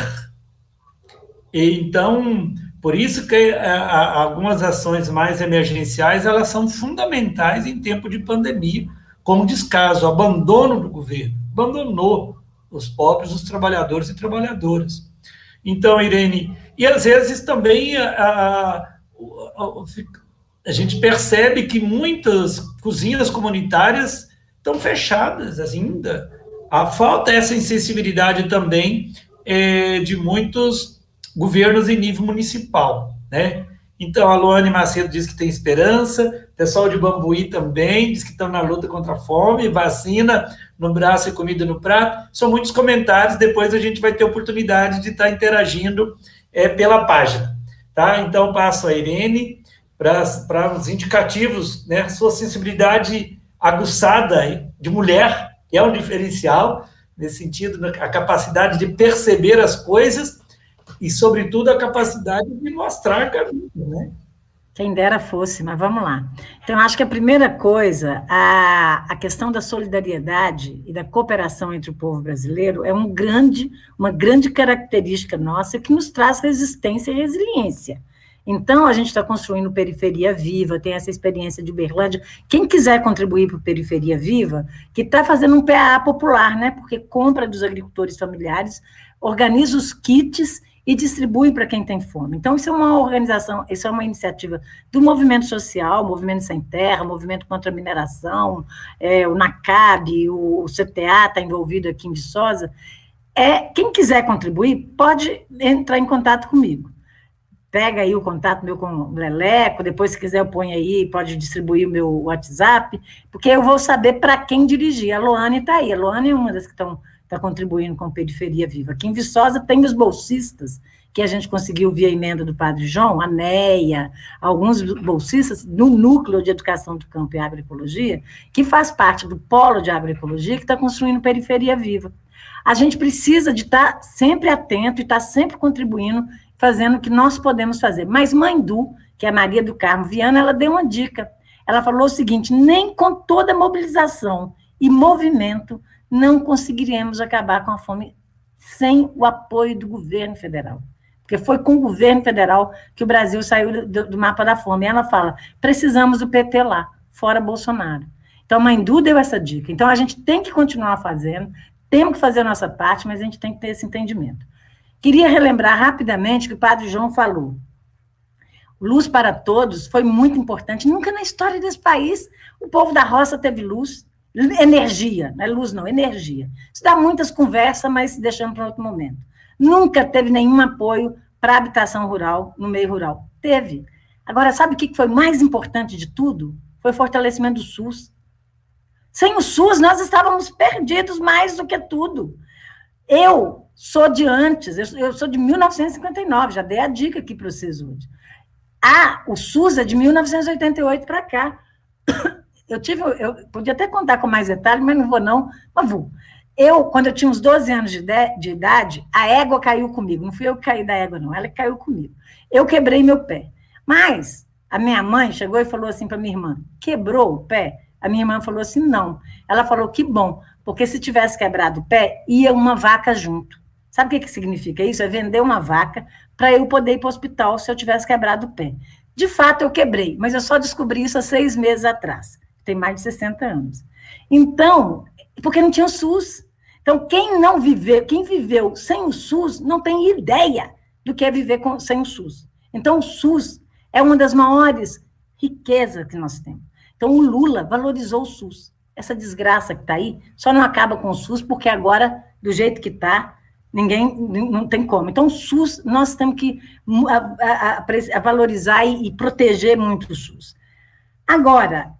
Então, por isso que algumas ações mais emergenciais, elas são fundamentais em tempo de pandemia, como descaso, abandono do governo, abandonou os pobres, os trabalhadores e trabalhadoras. Então, Irene, e às vezes também a gente percebe que muitas cozinhas comunitárias estão fechadas ainda. Falta essa insensibilidade também de muitos governos em nível municipal, né? Então, a Luane Macedo diz que tem esperança, o pessoal de Bambuí também diz que estão na luta contra a fome, vacina no braço e comida no prato. São muitos comentários, depois a gente vai ter oportunidade de estar interagindo pela página, tá? Então, passo a Irene para os indicativos, né? Sua sensibilidade aguçada de mulher, que é um diferencial, nesse sentido, a capacidade de perceber as coisas e, sobretudo, a capacidade de mostrar caminho, né? Quem dera fosse, mas vamos lá. Então, acho que a primeira coisa, a questão da solidariedade e da cooperação entre o povo brasileiro é uma grande característica nossa que nos traz resistência e resiliência. Então, a gente está construindo Periferia Viva, tem essa experiência de Uberlândia. Quem quiser contribuir para o Periferia Viva, que está fazendo um PAA popular, né? Porque compra dos agricultores familiares, organiza os kits e distribui para quem tem fome. Então, isso é uma organização, isso é uma iniciativa do movimento social, Movimento Sem Terra, Movimento contra a Mineração, o NACAB, o CTA está envolvido aqui em Viçosa. Quem quiser contribuir, pode entrar em contato comigo. Pega aí o contato meu com o Leleco, depois, se quiser, eu ponho aí, pode distribuir o meu WhatsApp, porque eu vou saber para quem dirigir. A Loane está aí, a Loane é uma das que está contribuindo com Periferia Viva. Aqui em Viçosa tem os bolsistas, que a gente conseguiu via emenda do Padre João, a NEA, alguns bolsistas do Núcleo de Educação do Campo e Agroecologia, que faz parte do Polo de Agroecologia, que está construindo Periferia Viva. A gente precisa de estar sempre atento e estar sempre contribuindo, fazendo o que nós podemos fazer. Mas Mãe Du, que é a Maria do Carmo Viana, ela deu uma dica. Ela falou o seguinte: nem com toda mobilização e movimento não conseguiremos acabar com a fome sem o apoio do governo federal. Porque foi com o governo federal que o Brasil saiu do mapa da fome. E ela fala, precisamos do PT lá, fora Bolsonaro. Então, a Mãe Du deu essa dica. Então, a gente tem que continuar fazendo, temos que fazer a nossa parte, mas a gente tem que ter esse entendimento. Queria relembrar rapidamente que o Padre João falou. Luz para todos foi muito importante. Nunca na história desse país o povo da roça teve luz, energia, não é luz não, energia. Isso dá muitas conversas, mas deixando para outro momento. Nunca teve nenhum apoio para a habitação rural, no meio rural. Teve. Agora, sabe o que foi mais importante de tudo? Foi o fortalecimento do SUS. Sem o SUS, nós estávamos perdidos mais do que tudo. Eu sou de antes, eu sou de 1959, já dei a dica aqui para vocês hoje. O SUS é de 1988 para cá. Eu podia até contar com mais detalhes, mas não vou não, mas vou. Quando eu tinha uns 12 anos de idade, a égua caiu comigo. Não fui eu que caí da égua, não. Ela caiu comigo. Eu quebrei meu pé. Mas a minha mãe chegou e falou assim para minha irmã, quebrou o pé? A minha irmã falou assim, não. Ela falou, que bom, porque se tivesse quebrado o pé, ia uma vaca junto. Sabe o que significa isso? É vender uma vaca para eu poder ir para o hospital se eu tivesse quebrado o pé. De fato, eu quebrei, mas eu só descobri isso há 6 meses atrás. Tem mais de 60 anos. Então, porque não tinha o SUS. Então, quem viveu sem o SUS não tem ideia do que é viver sem o SUS. Então, o SUS é uma das maiores riquezas que nós temos. Então, o Lula valorizou o SUS. Essa desgraça que está aí só não acaba com o SUS, porque agora, do jeito que está, não tem como. Então, o SUS, nós temos que valorizar e proteger muito o SUS. Agora,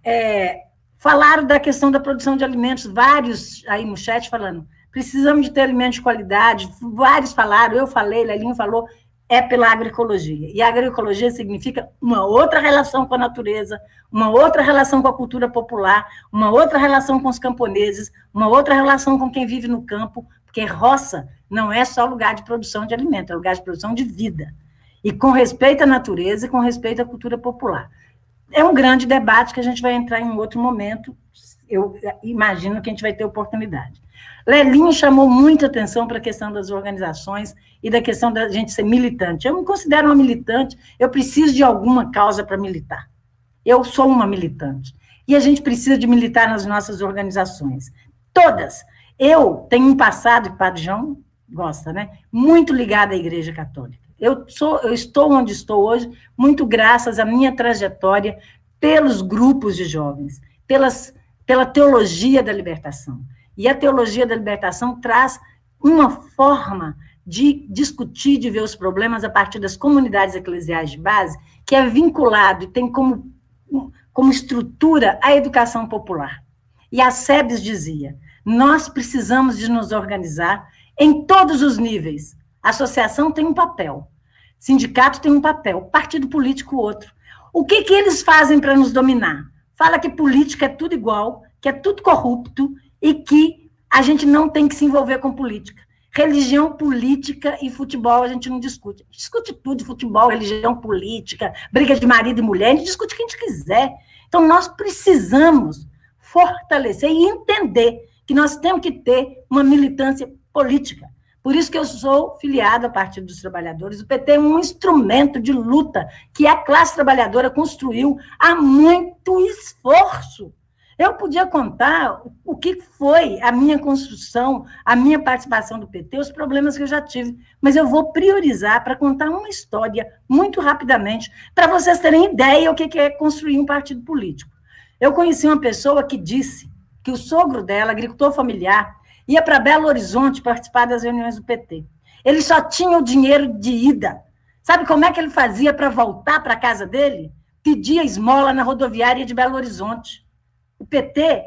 falaram da questão da produção de alimentos, vários aí no chat falando, precisamos de ter alimentos de qualidade, vários falaram, eu falei, Lelinho falou, é pela agroecologia. E a agroecologia significa uma outra relação com a natureza, uma outra relação com a cultura popular, uma outra relação com os camponeses, uma outra relação com quem vive no campo, porque roça não é só lugar de produção de alimento, é lugar de produção de vida. E com respeito à natureza e com respeito à cultura popular. É um grande debate que a gente vai entrar em um outro momento, eu imagino que a gente vai ter oportunidade. Lelinho chamou muita atenção para a questão das organizações e da questão da gente ser militante. Eu me considero uma militante, eu preciso de alguma causa para militar. Eu sou uma militante. E a gente precisa de militar nas nossas organizações. Todas. Eu tenho um passado, que o Padre João gosta, né? Muito ligado à Igreja Católica. Eu estou onde estou hoje, muito graças à minha trajetória pelos grupos de jovens, pela teologia da libertação. E a teologia da libertação traz uma forma de discutir, de ver os problemas a partir das comunidades eclesiais de base, que é vinculado e tem como estrutura a educação popular. E a SEBS dizia, nós precisamos de nos organizar em todos os níveis. A associação tem um papel, sindicato tem um papel, partido político outro. O que eles fazem para nos dominar? Fala que política é tudo igual, que é tudo corrupto e que a gente não tem que se envolver com política. Religião, política e futebol a gente não discute. A gente discute tudo, futebol, religião, política, briga de marido e mulher, a gente discute o que a gente quiser. Então, nós precisamos fortalecer e entender que nós temos que ter uma militância política. Por isso que eu sou filiada ao Partido dos Trabalhadores. O PT é um instrumento de luta que a classe trabalhadora construiu há muito esforço. Eu podia contar o que foi a minha construção, a minha participação do PT, os problemas que eu já tive, mas eu vou priorizar para contar uma história muito rapidamente, para vocês terem ideia do que é construir um partido político. Eu conheci uma pessoa que disse que o sogro dela, agricultor familiar, ia para Belo Horizonte participar das reuniões do PT. Ele só tinha o dinheiro de ida. Sabe como é que ele fazia para voltar para a casa dele? Pedia esmola na rodoviária de Belo Horizonte. O PT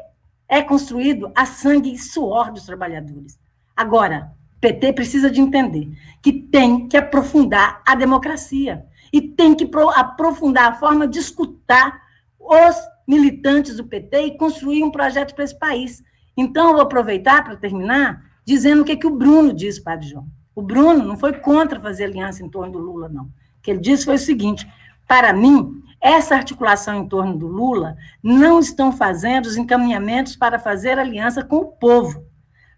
é construído a sangue e suor dos trabalhadores. Agora, o PT precisa de entender que tem que aprofundar a democracia e tem que aprofundar a forma de escutar os militantes do PT e construir um projeto para esse país. Então, eu vou aproveitar para terminar dizendo o que o Bruno disse, Padre João. O Bruno não foi contra fazer aliança em torno do Lula, não. O que ele disse foi o seguinte, para mim, essa articulação em torno do Lula não estão fazendo os encaminhamentos para fazer aliança com o povo.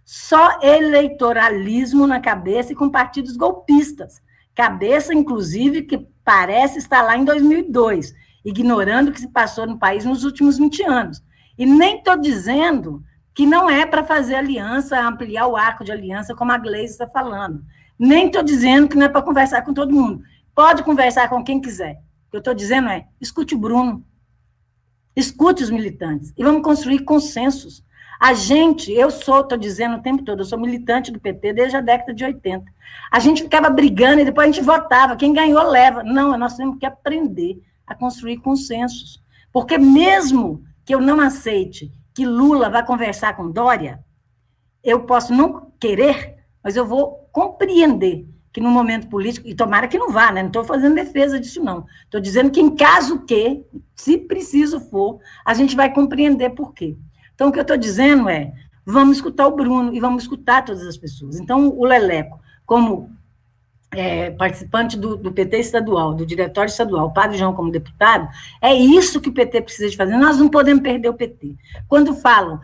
Só eleitoralismo na cabeça e com partidos golpistas. Cabeça, inclusive, que parece estar lá em 2002, ignorando o que se passou no país nos últimos 20 anos. E nem estou dizendo que não é para fazer aliança, ampliar o arco de aliança, como a Gleisi está falando. Nem estou dizendo que não é para conversar com todo mundo. Pode conversar com quem quiser. O que eu estou dizendo é, escute o Bruno, escute os militantes, e vamos construir consensos. A gente, estou dizendo o tempo todo, eu sou militante do PT desde a década de 80. A gente ficava brigando e depois a gente votava, quem ganhou leva. Não, nós temos que aprender a construir consensos. Porque mesmo que eu não aceite que Lula vá conversar com Dória, eu posso não querer, mas eu vou compreender que no momento político, e tomara que não vá, né? Não estou fazendo defesa disso, não. Estou dizendo que em caso que, se preciso for, a gente vai compreender por quê. Então, o que eu estou dizendo é, vamos escutar o Bruno e vamos escutar todas as pessoas. Então, o Leleco, como participante do PT estadual, do diretório estadual, o Padre João como deputado, é isso que o PT precisa de fazer. Nós não podemos perder o PT. Quando falam,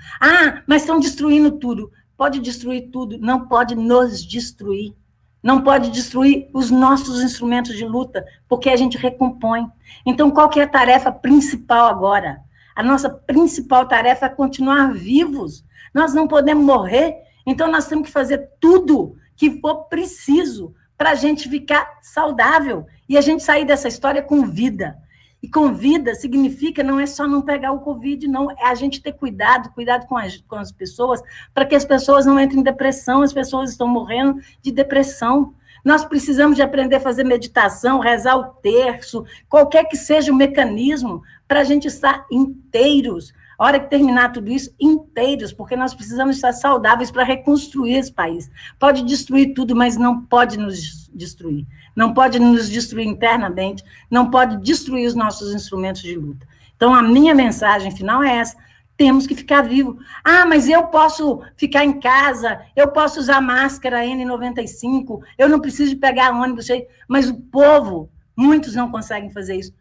mas estão destruindo tudo. Pode destruir tudo, não pode nos destruir. Não pode destruir os nossos instrumentos de luta, porque a gente recompõe. Então, qual que é a tarefa principal agora? A nossa principal tarefa é continuar vivos. Nós não podemos morrer, então nós temos que fazer tudo que for preciso para a gente ficar saudável e a gente sair dessa história com vida. E com vida significa, não é só não pegar o Covid, não, é a gente ter cuidado com as pessoas, para que as pessoas não entrem em depressão, as pessoas estão morrendo de depressão. Nós precisamos de aprender a fazer meditação, rezar o terço, qualquer que seja o mecanismo, para a gente estar inteiros. A hora que terminar tudo isso, inteiros, porque nós precisamos estar saudáveis para reconstruir esse país. Pode destruir tudo, mas não pode nos destruir. Não pode nos destruir internamente, não pode destruir os nossos instrumentos de luta. Então, a minha mensagem final é essa. Temos que ficar vivo. Mas eu posso ficar em casa, eu posso usar máscara N95, eu não preciso de pegar ônibus, mas o povo, muitos não conseguem fazer isso.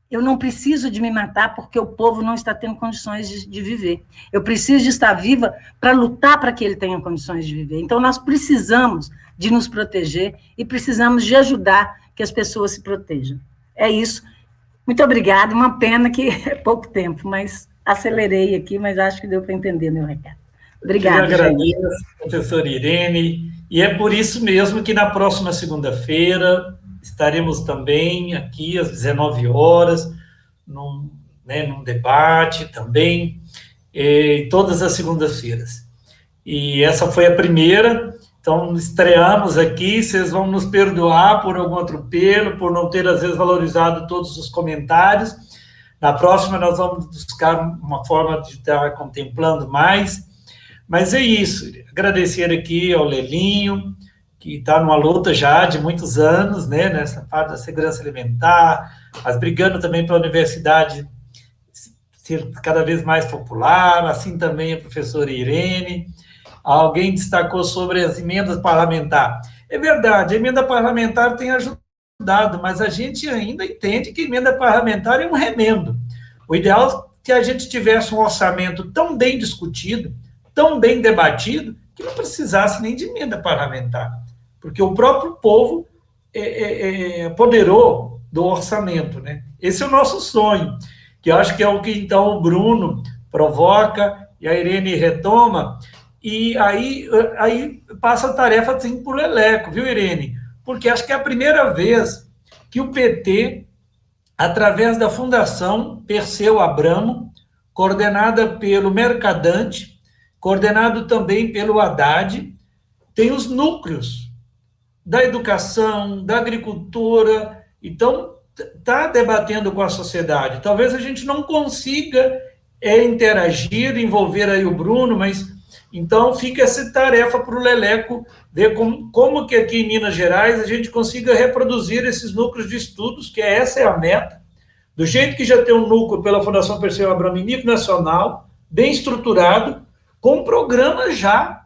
Eu não preciso de me matar porque o povo não está tendo condições de viver. Eu preciso de estar viva para lutar para que ele tenha condições de viver. Então, nós precisamos de nos proteger e precisamos de ajudar que as pessoas se protejam. É isso. Muito obrigada. Uma pena que é pouco tempo, mas acelerei aqui, mas acho que deu para entender meu recado. Obrigada. Eu agradeço, professora Irene, e é por isso mesmo que na próxima segunda-feira estaremos também aqui às 19 horas, num debate também, todas as segundas-feiras. E essa foi a primeira, então estreamos aqui, vocês vão nos perdoar por algum atropelo, por não ter, às vezes, valorizado todos os comentários. Na próxima, nós vamos buscar uma forma de estar contemplando mais. Mas é isso, agradecer aqui ao Lelinho, que está numa luta já de muitos anos, né, nessa parte da segurança alimentar, mas brigando também para a universidade ser cada vez mais popular, assim também a professora Irene. Alguém destacou sobre as emendas parlamentares. É verdade, a emenda parlamentar tem ajudado, mas a gente ainda entende que a emenda parlamentar é um remendo. O ideal é que a gente tivesse um orçamento tão bem discutido, tão bem debatido, que não precisasse nem de emenda parlamentar, porque o próprio povo apoderou do orçamento, né? Esse é o nosso sonho, que eu acho que é o que, então, o Bruno provoca e a Irene retoma, e aí passa a tarefa assim por Leleco, viu, Irene? Porque acho que é a primeira vez que o PT, através da Fundação Perseu Abramo, coordenada pelo Mercadante, coordenado também pelo Haddad, tem os núcleos da educação, da agricultura, então está debatendo com a sociedade. Talvez a gente não consiga interagir, envolver aí o Bruno, mas então fica essa tarefa para o Leleco ver como que aqui em Minas Gerais a gente consiga reproduzir esses núcleos de estudos, que essa é a meta, do jeito que já tem um núcleo pela Fundação Perseu Abramo em nível nacional, bem estruturado, com um programa já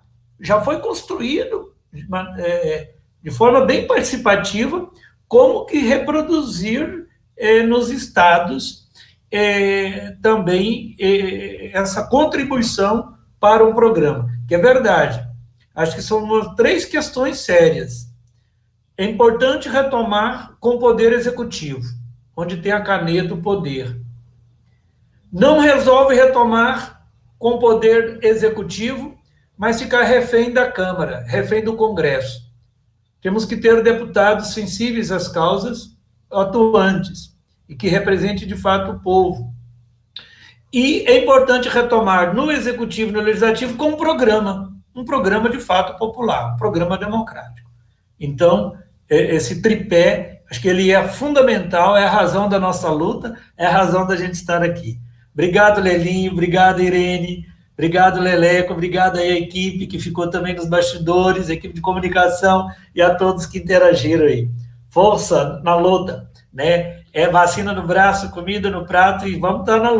foi construído de forma bem participativa, como que reproduzir nos estados também essa contribuição para um programa, que é verdade, Acho que são 3 questões sérias. É importante retomar com o poder executivo, onde tem a caneta, o poder. Não resolve retomar com o poder executivo, mas ficar refém da Câmara, refém do Congresso. Temos que ter deputados sensíveis às causas, atuantes, e que representem, de fato, o povo. E é importante retomar no Executivo e no Legislativo com um programa de fato popular, um programa democrático. Então, esse tripé, acho que ele é fundamental, é a razão da nossa luta, é a razão da gente estar aqui. Obrigado, Lelinho, obrigado, Irene, obrigado, Leleco, obrigado aí à equipe que ficou também nos bastidores, a equipe de comunicação e a todos que interagiram aí. Força na luta, né? É vacina no braço, comida no prato e vamos estar na luta.